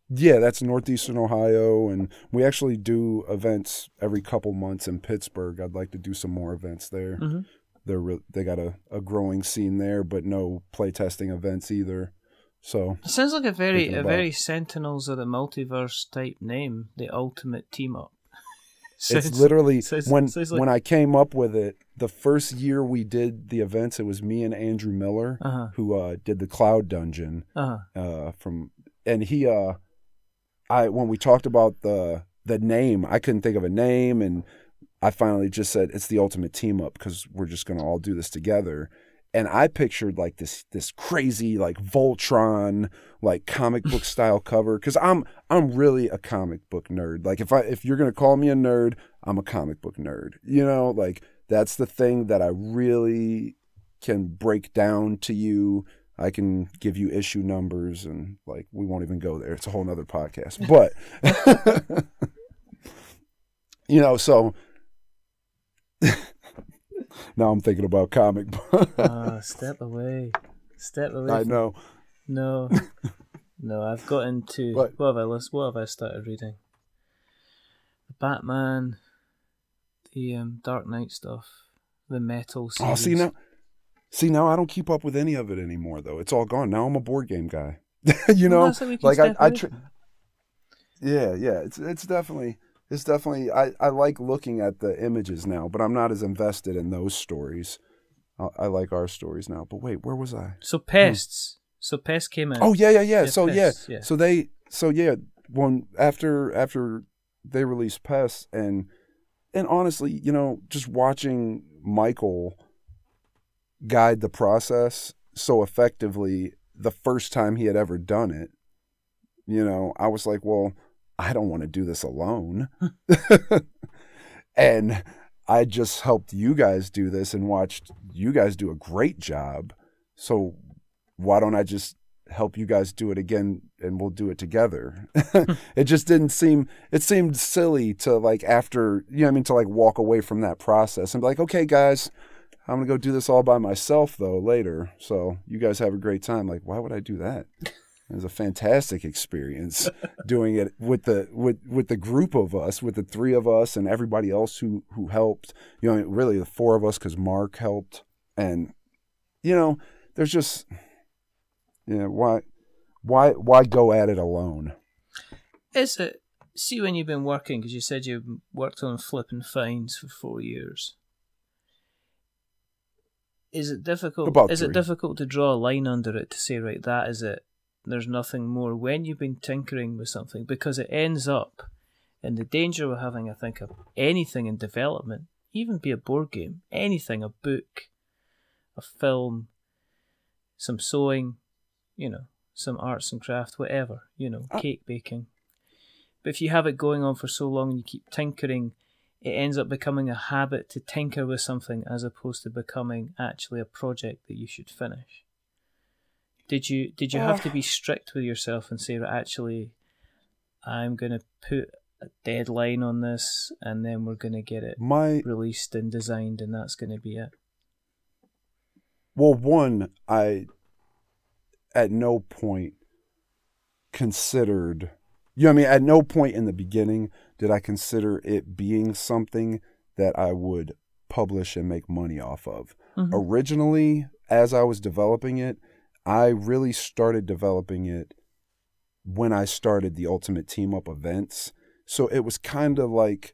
Yeah, that's northeastern Ohio, and we actually do events every couple months in Pittsburgh. I'd like to do some more events there. Mm-hmm. They got a growing scene there, but no playtesting events either. So it sounds like a very Sentinels of the Multiverse type name, the Ultimate Team Up. It's literally when I came up with it, the first year we did the events, it was me and Andrew Miller, who did the Cloud Dungeon when we talked about the name, I couldn't think of a name, and I finally just said it's the Ultimate Team Up because we're just gonna all do this together. And I pictured like this crazy like Voltron like comic book style cover, because I'm really a comic book nerd. Like if you're gonna call me a nerd, I'm a comic book nerd. You know, like that's the thing that I really can break down to you. I can give you issue numbers, and like we won't even go there. It's a whole nother podcast. But you know, so now I'm thinking about comic book. Step away. I know. No, I've got into what have I started reading? The Batman, the Dark Knight stuff, the Metal series. Oh, see now I don't keep up with any of it anymore though. It's all gone. Now I'm a board game guy. You know, like it's definitely I like looking at the images now, but I'm not as invested in those stories. I like our stories now. But wait, where was I? So Pests. So Pests came out. Oh yeah. So Pests, yeah. So when after they released Pests, and honestly, you know, just watching Michael guide the process so effectively the first time he had ever done it, you know, I was like, well, I don't want to do this alone. And I just helped you guys do this and watched you guys do a great job. So why don't I just help you guys do it again and we'll do it together? It just it seemed silly to like after, you know what I mean, to like walk away from that process and be like, okay, guys, I'm going to go do this all by myself though later. So you guys have a great time. Like, why would I do that? It was a fantastic experience doing it with the group of us, with the 3 of us and everybody else who helped. You know, really the 4 of us because Mark helped. And you know, there's just, you know, why go at it alone? Is it? See, when you've been working, because you said you worked on Flippin' Fines for 4 years. Is it difficult? It difficult to draw a line under it to say, right, that is it? There's nothing more when you've been tinkering with something, because it ends up, and the danger of having, I think, of anything in development, even be a board game, anything, a book, a film, some sewing, you know, some arts and craft, whatever, you know, cake baking. But if you have it going on for so long and you keep tinkering, it ends up becoming a habit to tinker with something as opposed to becoming actually a project that you should finish. Did you have to be strict with yourself and say, actually, I'm going to put a deadline on this and then we're going to get it released and designed and that's going to be it? Well, one, I at no point considered You know what I mean? At no point in the beginning did I consider it being something that I would publish and make money off of. Originally, as I was developing it, I really started developing it when I started the Ultimate Team Up events. So it was kind of like,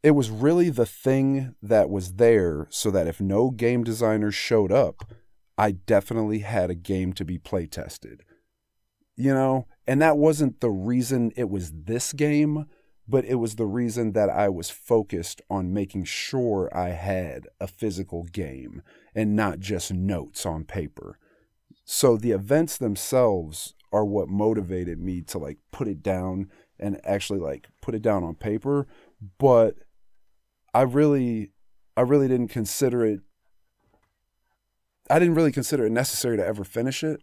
it was really the thing that was there so that if no game designers showed up, I definitely had a game to be play tested. You know, and that wasn't the reason it was this game, but it was the reason that I was focused on making sure I had a physical game and not just notes on paper. So the events themselves are what motivated me to like put it down and actually like put it down on paper. But I really didn't consider it. I didn't really consider it necessary to ever finish it.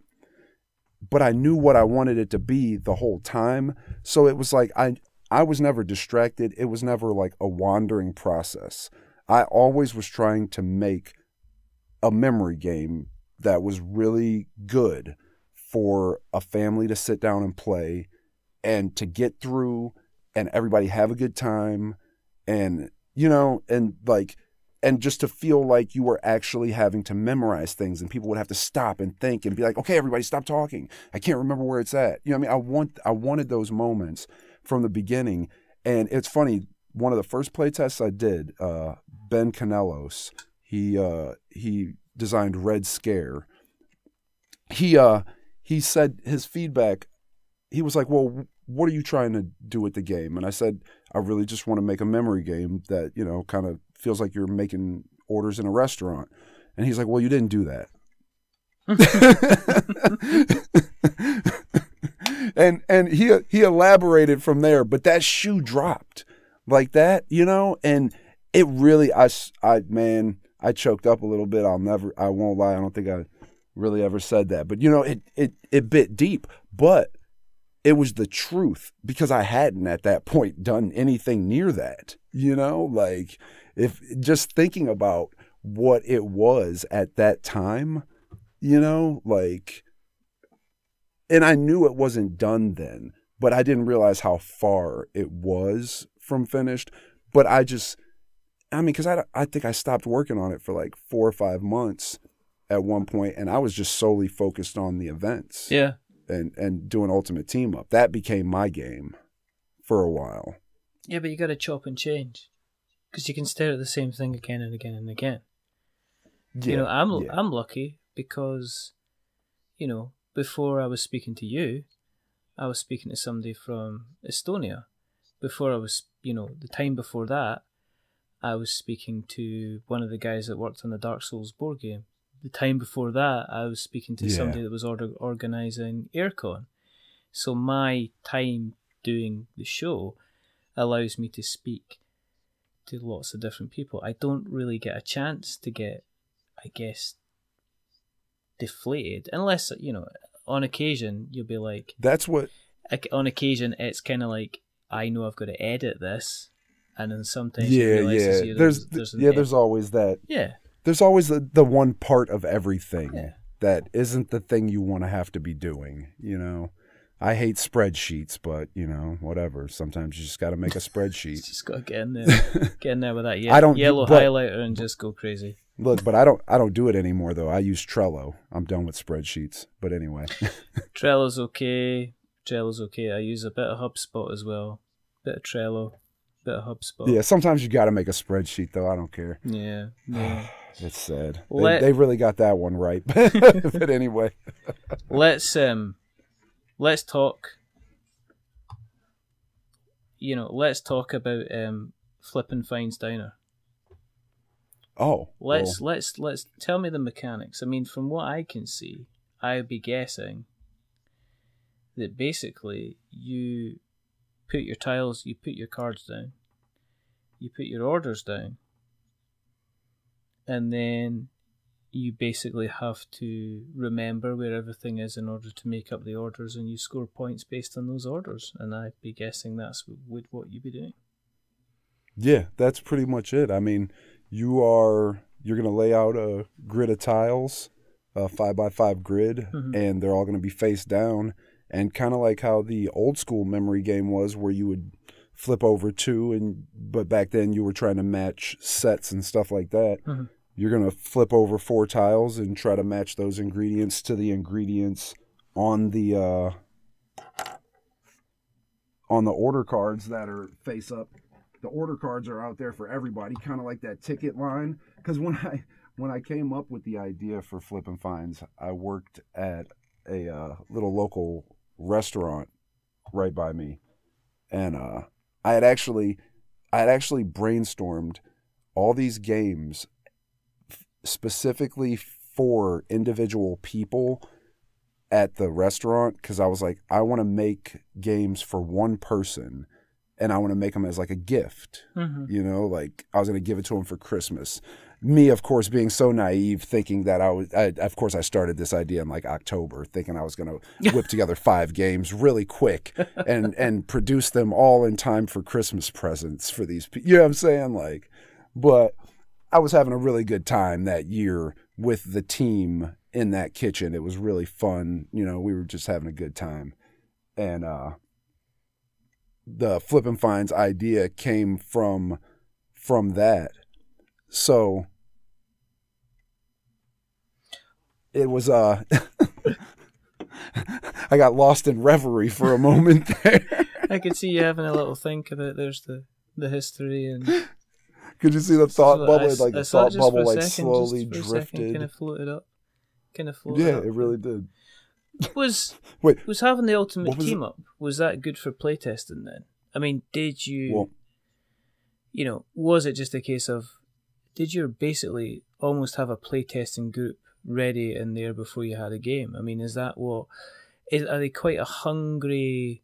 But I knew what I wanted it to be the whole time. So it was like I was never distracted. It was never like a wandering process. I always was trying to make a memory game that was really good for a family to sit down and play and to get through and everybody have a good time and, you know, and like, and just to feel like you were actually having to memorize things and people would have to stop and think and be like, okay, everybody stop talking. I can't remember where it's at. You know what I mean? I wanted those moments from the beginning. And it's funny, one of the first play tests I did, Ben Canelos, he designed Red Scare. He said his feedback, he was like, well, what are you trying to do with the game? And I said, I really just want to make a memory game that, you know, kind of feels like you're making orders in a restaurant. And he's like, well, you didn't do that. and he elaborated from there, but that shoe dropped like that, you know, and it really, I choked up a little bit. I won't lie. I don't think I really ever said that, but you know, it bit deep, but it was the truth because I hadn't at that point done anything near that, you know, like if just thinking about what it was at that time, you know, like, and I knew it wasn't done then, but I didn't realize how far it was from finished. But because I think I stopped working on it for like 4 or 5 months at one point, and I was just solely focused on the events. Yeah. And doing Ultimate Team Up. That became my game for a while. Yeah, but you got to chop and change because you can stare at the same thing again and again and again. Yeah, you know, I'm lucky because, you know, before I was speaking to you, I was speaking to somebody from Estonia. Before I was, you know, the time before that, I was speaking to one of the guys that worked on the Dark Souls board game. The time before that, I was speaking to somebody that was organising Aircon. So my time doing the show allows me to speak to lots of different people. I don't really get a chance to get, I guess, deflated. Unless, you know, on occasion, you'll be like... That's what... On occasion, it's kind of like, I know I've got to edit this. And then sometimes you realise... There's always that... Yeah. There's always the one part of everything that isn't the thing you want to have to be doing, you know. I hate spreadsheets, but, you know, whatever. Sometimes you just got to make a spreadsheet. Just got to get in there. Get in there with that yellow highlighter and just go crazy. Look, but I don't do it anymore, though. I use Trello. I'm done with spreadsheets. But anyway. Trello's okay. I use a bit of HubSpot as well. Bit of Trello. Bit of HubSpot. Yeah, sometimes you got to make a spreadsheet, though. I don't care. Yeah. It's sad. They really got that one right. But anyway. Let's talk. You know, let's talk about Flippin' Fine's Diner. Oh. Let's tell me the mechanics. I mean, from what I can see, I'd be guessing that basically you put your tiles, you put your cards down, you put your orders down, and then you basically have to remember where everything is in order to make up the orders, and you score points based on those orders. And I'd be guessing that's what you'd be doing. Yeah, that's pretty much it. I mean, you're going to lay out a grid of tiles, a 5x5 grid, and they're all going to be face down. And kind of like how the old school memory game was, where you would flip over two, but back then you were trying to match sets and stuff like that. Mm-hmm. You're going to flip over 4 tiles and try to match those ingredients to the ingredients on the order cards that are face up. The order cards are out there for everybody, kind of like that ticket line. Because when I came up with the idea for Flip and Finds, I worked at a little local restaurant right by me, and I had actually brainstormed all these games specifically for individual people at the restaurant, because I was like, I want to make games for one person, and I want to make them as like a gift. You know, like I was going to give it to him for Christmas. Me, of course, being so naive, thinking that I started this idea in like October, thinking I was going to whip together 5 games really quick and produce them all in time for Christmas presents for these people. You know what I'm saying? Like, but I was having a really good time that year with the team in that kitchen. It was really fun. You know, we were just having a good time. And the Flip and Finds idea came from that. So it was I got lost in reverie for a moment there. I could see you having a little think about there's the history and. Could you see the thought bubble? Like the thought bubble like slowly drifted. Kind of floated up. Yeah, it really did. Was having the ultimate team up, was that good for playtesting then? I mean, did you, was it just a case of, did you basically almost have a playtesting group ready in there before you had a game? I mean, are they quite a hungry,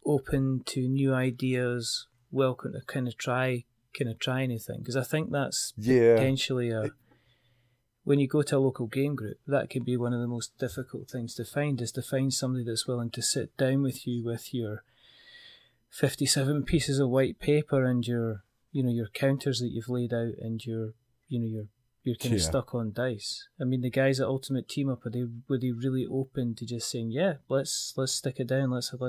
open to new ideas, welcome to kind of try anything? Because I think that's potentially when you go to a local game group, that could be one of the most difficult things to find, is to find somebody that's willing to sit down with you with your 57 pieces of white paper and your counters that you've laid out and your kind of stuck on dice. I mean, the guys at Ultimate Team Up, were they really open to just saying, yeah, let's stick it down, let's find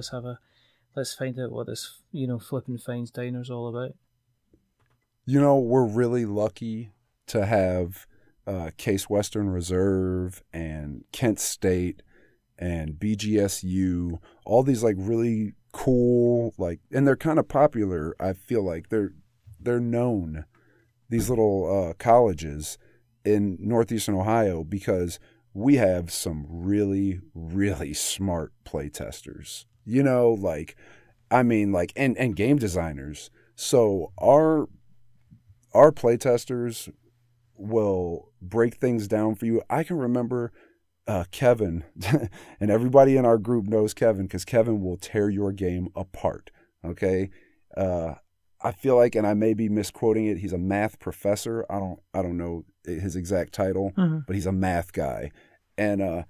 out what this Flip and Finds diner's all about? We're really lucky to have Case Western Reserve and Kent State and BGSU, all these like really cool, like, and they're kind of popular. I feel like they're known, these little colleges in Northeastern Ohio, because we have some really, really smart playtesters, and game designers. So our playtesters will break things down for you. I can remember Kevin, and everybody in our group knows Kevin, because Kevin will tear your game apart. Okay. I feel like, and I may be misquoting it, he's a math professor. I don't know his exact title, but he's a math guy. And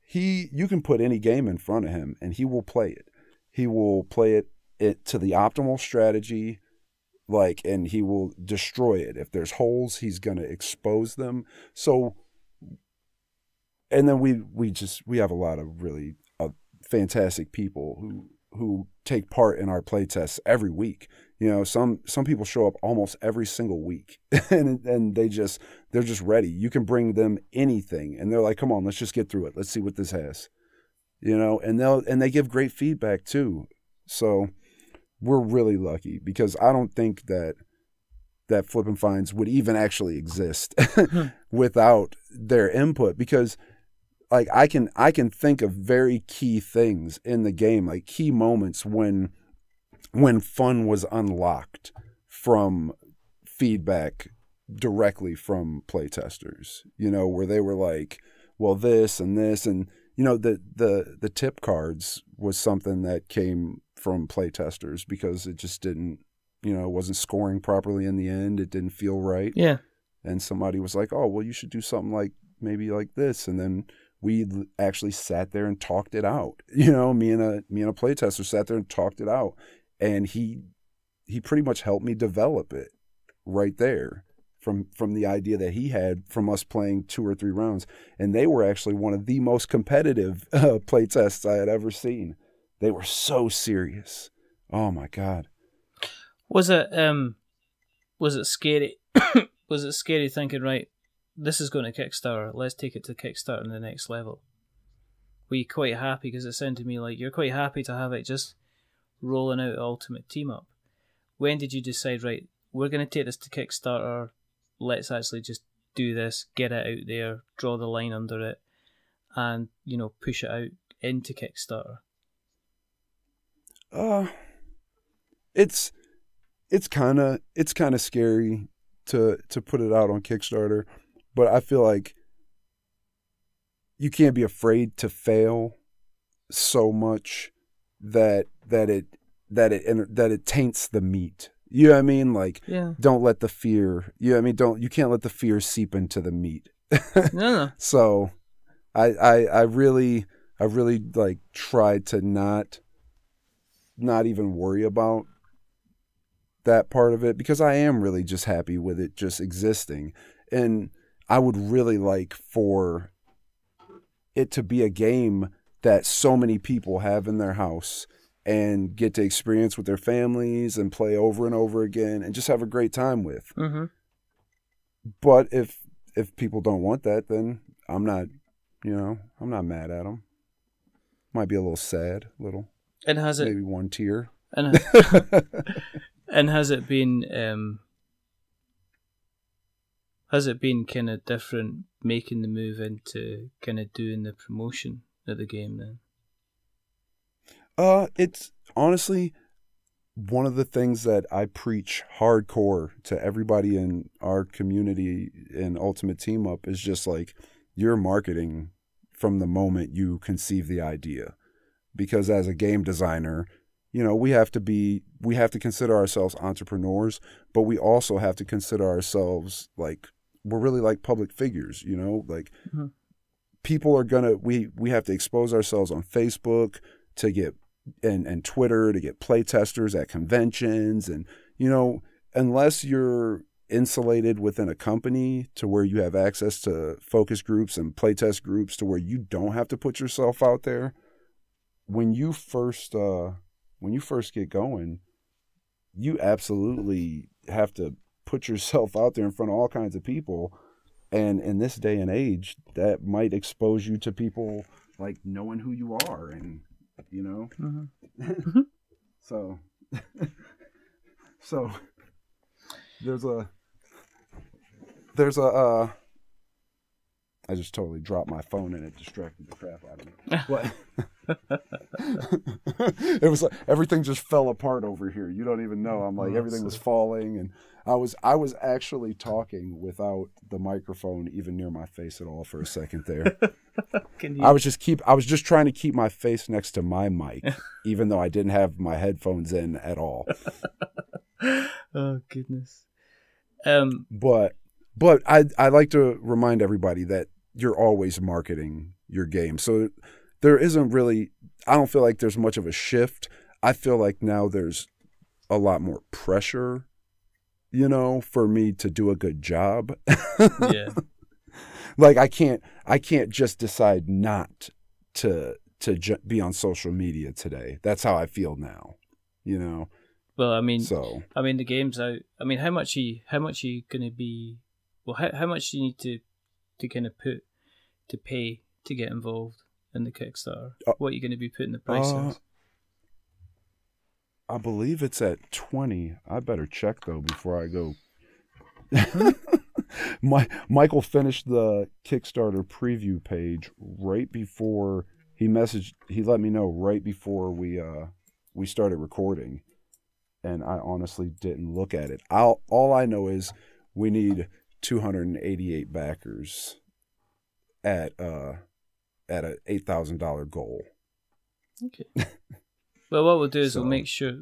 you can put any game in front of him and he will play it. He will play it to the optimal strategy, and he will destroy it. If there's holes, he's going to expose them. So, and then we have a lot of really fantastic people who take part in our play tests every week. Some people show up almost every single week and they're just ready. You can bring them anything and they're like, come on, let's just get through it. Let's see what this has, and they give great feedback too. So we're really lucky, because I don't think that Flip and Finds would even actually exist without their input, because like I can think of very key things in the game, like key moments when fun was unlocked from feedback directly from playtesters, where they were like, well, this and this, and the tip cards was something that came from playtesters, because it just didn't, wasn't scoring properly in the end. It didn't feel right. Yeah. And somebody was like, oh, well, you should do something like maybe like this. And then we actually sat there and talked it out. Me and a playtester sat there and talked it out. And he pretty much helped me develop it right there from the idea that he had from us playing 2 or 3 rounds. And they were actually one of the most competitive play tests I had ever seen. They were so serious. Oh my God. Was it scary? Was it scary thinking, right, this is going to Kickstarter, let's take it to Kickstarter in the next level? Were you quite happy? Because it sounded to me like you're quite happy to have it just rolling out Ultimate Team Up. When did you decide, right, we're going to take this to Kickstarter, let's actually just do this, get it out there, draw the line under it, and, you know, push it out into Kickstarter? It's kind of scary to put it out on Kickstarter, but I feel like you can't be afraid to fail so much that it taints the meat. You know what I mean? Like, yeah. Don't let the fear. You know what I mean? You can't let the fear seep into the meat. No. So, I really like tried to not even worry about that part of it, because I am really just happy with it just existing. And I would really like for it to be a game that so many people have in their house and get to experience with their families and play over and over again and just have a great time with. Mm-hmm. But if people don't want that, then I'm not mad at them. Might be a little sad, And has it maybe one tear. And and has it been kind of different making the move into kind of doing the promotion of the game then? It's honestly one of the things that I preach hardcore to everybody in our community in Ultimate Team Up is just like, you're marketing from the moment you conceive the idea. Because as a game designer, you know, we have to consider ourselves entrepreneurs, but we also have to consider ourselves like, we're really like public figures, you know, like mm-hmm. people are we have to expose ourselves on Facebook to get, and Twitter to get play testers at conventions. And, you know, unless you're insulated within a company to where you have access to focus groups and playtest groups to where you don't have to put yourself out there, when you first get going, you absolutely have to put yourself out there in front of all kinds of people. And in this day and age, that might expose you to people like knowing who you are, and you know. Mm-hmm. So there's a I just totally dropped my phone and it distracted the crap out of me. But it was like everything just fell apart over here. You don't even know. I'm like, everything was falling, and I was actually talking without the microphone even near my face at all for a second there. I was just trying to keep my face next to my mic, even though I didn't have my headphones in at all. Oh goodness. But I like to remind everybody that you're always marketing your game. So there isn't really, I don't feel like there's much of a shift. I feel like now there's a lot more pressure, you know, for me to do a good job. Yeah. Like I can't just decide not to be on social media today. That's how I feel now, you know. Well, I mean, the game's out. I mean, how much are you going to be? Well, how much do you need to kind of pay to get involved in the Kickstarter? What are you going to be putting the prices? I believe it's at 20. I better check though before I go. Michael finished the Kickstarter preview page right before he let me know right before we started recording, and I honestly didn't look at it. All I know is we need 288 backers at a $8,000 goal. Okay. Well, what we'll do is So, we'll make sure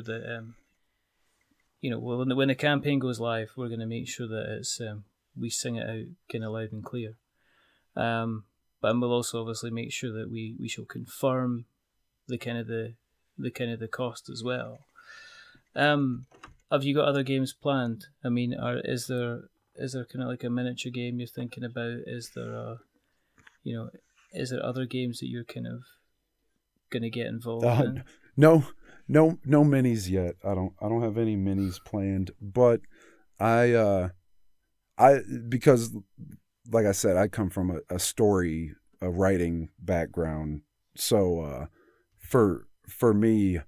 that you know, when the campaign goes live, we're going to make sure that it's we sing it out kind of loud and clear. But we'll also obviously make sure that we shall confirm the kind of the cost as well. have you got other games planned? I mean, is there kind of like a miniature game you're thinking about? Is there is there other games that you're kind of gonna get involved in? No minis yet. I don't have any minis planned, but I because like I said, I come from a writing background. So for me,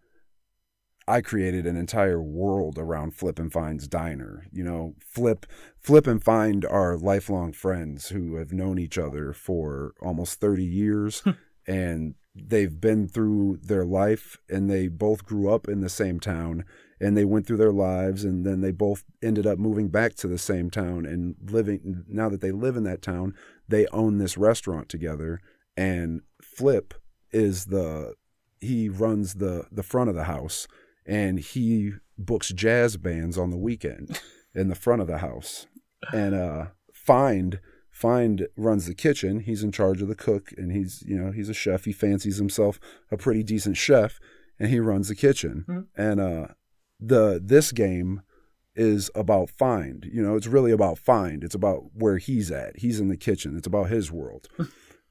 I created an entire world around Flip and Find's diner. You know, Flip and Find are lifelong friends who have known each other for almost 30 years and they've been through their life, and they both grew up in the same town, and they went through their lives, and then they both ended up moving back to the same town and living. Now that they live in that town, they own this restaurant together, and Flip he runs the front of the house, and he books jazz bands on the weekend in the front of the house. And Find runs the kitchen. He's in charge of the cook, and he's a chef. He fancies himself a pretty decent chef, and he runs the kitchen. Mm-hmm. And this game is about Find. You know, it's really about Find. It's about where he's at. He's in the kitchen. It's about his world.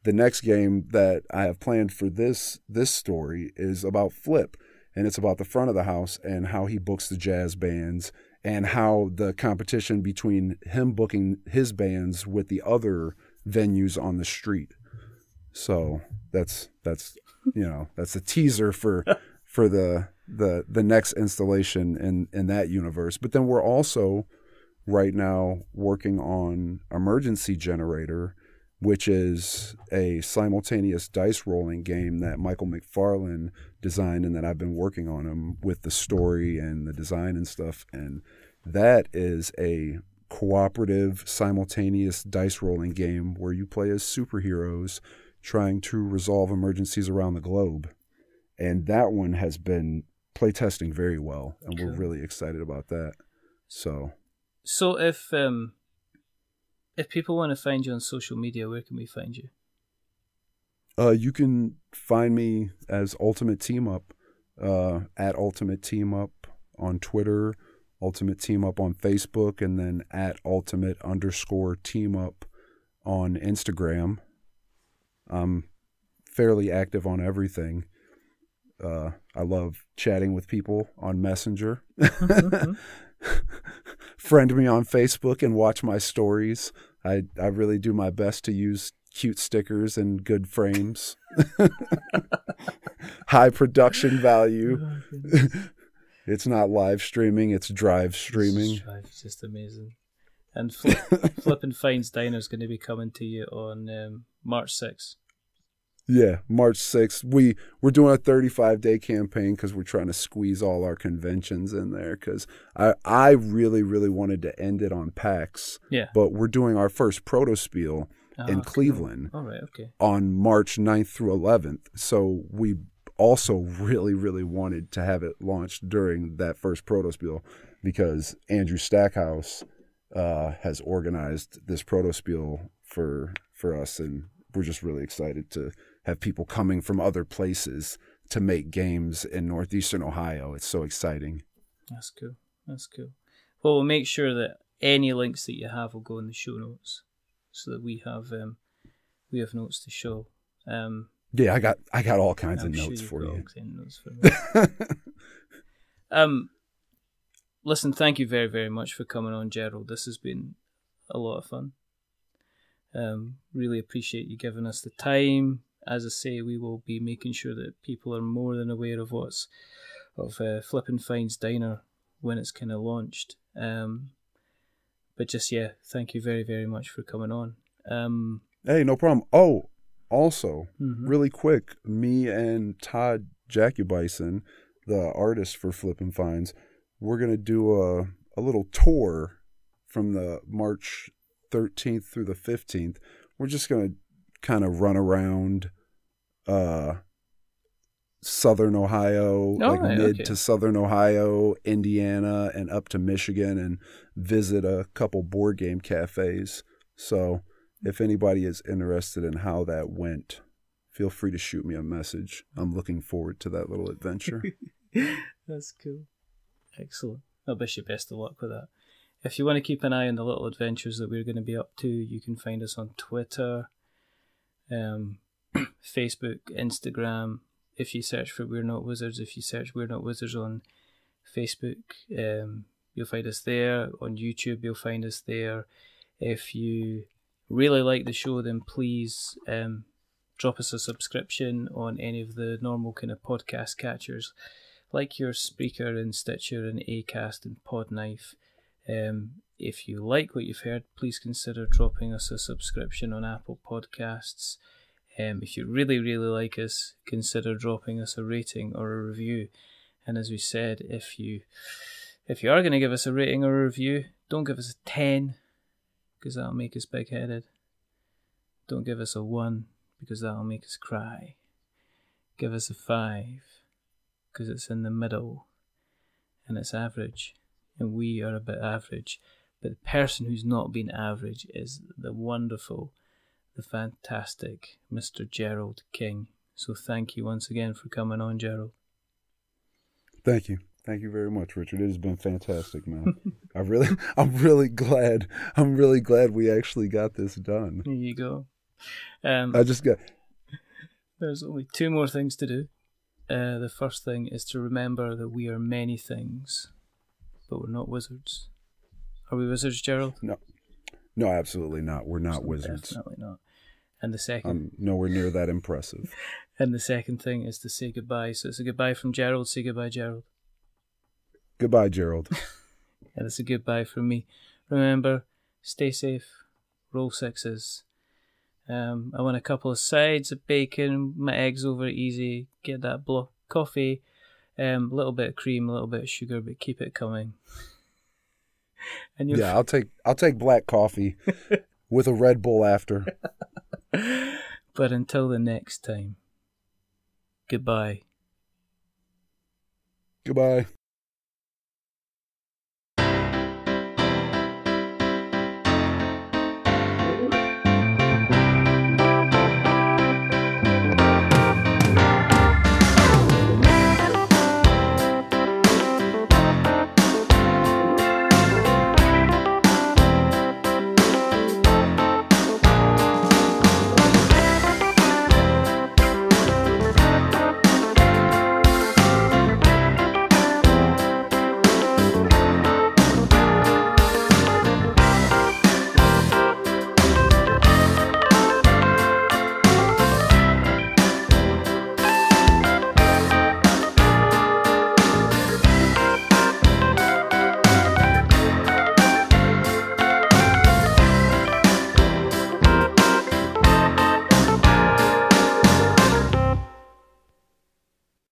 The next game that I have planned for this story is about Flip, and it's about the front of the house and how he books the jazz bands, and how the competition between him booking his bands with the other venues on the street. So that's a teaser for the next installation in that universe. But then we're also right now working on Emergency Generator, which is a simultaneous dice rolling game that Michael McFarlane designed, and that I've been working on him with the story and the design and stuff. And that is a cooperative, simultaneous dice rolling game where you play as superheroes trying to resolve emergencies around the globe. And that one has been playtesting very well, and we're really excited about that. So if people want to find you on social media, where can we find you? You can find me as Ultimate Team Up, at Ultimate Team Up on Twitter, Ultimate Team Up on Facebook, and then at Ultimate_Team Up on Instagram. I'm fairly active on everything. I love chatting with people on Messenger. Mm-hmm. Friend me on Facebook and watch my stories. I really do my best to use cute stickers and good frames. High production value. Oh, it's not live streaming, it's drive streaming. It's just amazing. And Flip and Find's Diner is going to be coming to you on March 6th. Yeah, March 6th. We're doing a 35-day campaign because we're trying to squeeze all our conventions in there, because I really, really wanted to end it on PAX. Yeah. But we're doing our first Protospiel in Cleveland on March 9th through 11th. So we also really, really wanted to have it launched during that first Protospiel, because Andrew Stackhouse has organized this Protospiel for us, and we're just really excited to have people coming from other places to make games in Northeastern Ohio. It's so exciting. That's cool. Well, we'll make sure that any links that you have will go in the show notes, so that we have notes to show. Yeah, I got all kinds of notes for you. Listen, thank you very, very much for coming on, Gerald. This has been a lot of fun. Really appreciate you giving us the time. As I say, we will be making sure that people are more than aware of Flip and Find's Diner when it's kind of launched. But just, thank you very, very much for coming on. Hey, no problem. Oh, also, really quick, me and Todd Jacubison, the artist for Flip and Finds, we're going to do a little tour from the March 13th through the 15th. We're just going to kind of run around Southern Ohio, to Southern Ohio, Indiana, and up to Michigan, and visit a couple board game cafes. So if anybody is interested in how that went, feel free to shoot me a message. I'm looking forward to that little adventure. That's cool. Excellent. I wish you best of luck with that. If you want to keep an eye on the little adventures that we're going to be up to, you can find us on Twitter, Facebook, Instagram. If you search for We're Not Wizards, if you search We're Not Wizards on Facebook, you'll find us there. On YouTube, you'll find us there. If you really like the show, then please drop us a subscription on any of the normal kind of podcast catchers, like your Spreaker and Stitcher and Acast and Podknife. If you like what you've heard, please consider dropping us a subscription on Apple Podcasts. If you really, really like us, consider dropping us a rating or a review. And as we said, if you are going to give us a rating or a review, don't give us a 10, because that'll make us big-headed. Don't give us a 1, because that'll make us cry. Give us a 5, because it's in the middle, and it's average, and we are a bit average. But the person who's not been average is the wonderful, the fantastic Mr. Gerald King. So thank you once again for coming on, Gerald. Thank you. Thank you very much, Richard. It has been fantastic, man. I'm really glad we actually got this done. There you go. There's only 2 more things to do. The first thing is to remember that we are many things, but we're not wizards. Are we wizards, Gerald? No, absolutely not. We're not wizards. Definitely not. And the second... I'm nowhere near that impressive. And the second thing is to say goodbye. So it's a goodbye from Gerald. Say goodbye, Gerald. Goodbye, Gerald. And it's a goodbye from me. Remember, stay safe. Roll 6s. I want a couple of sides of bacon, my eggs over easy, get that block coffee, a little bit of cream, a little bit of sugar, but keep it coming. And yeah, I'll take black coffee with a Red Bull after. But until the next time, goodbye. Goodbye.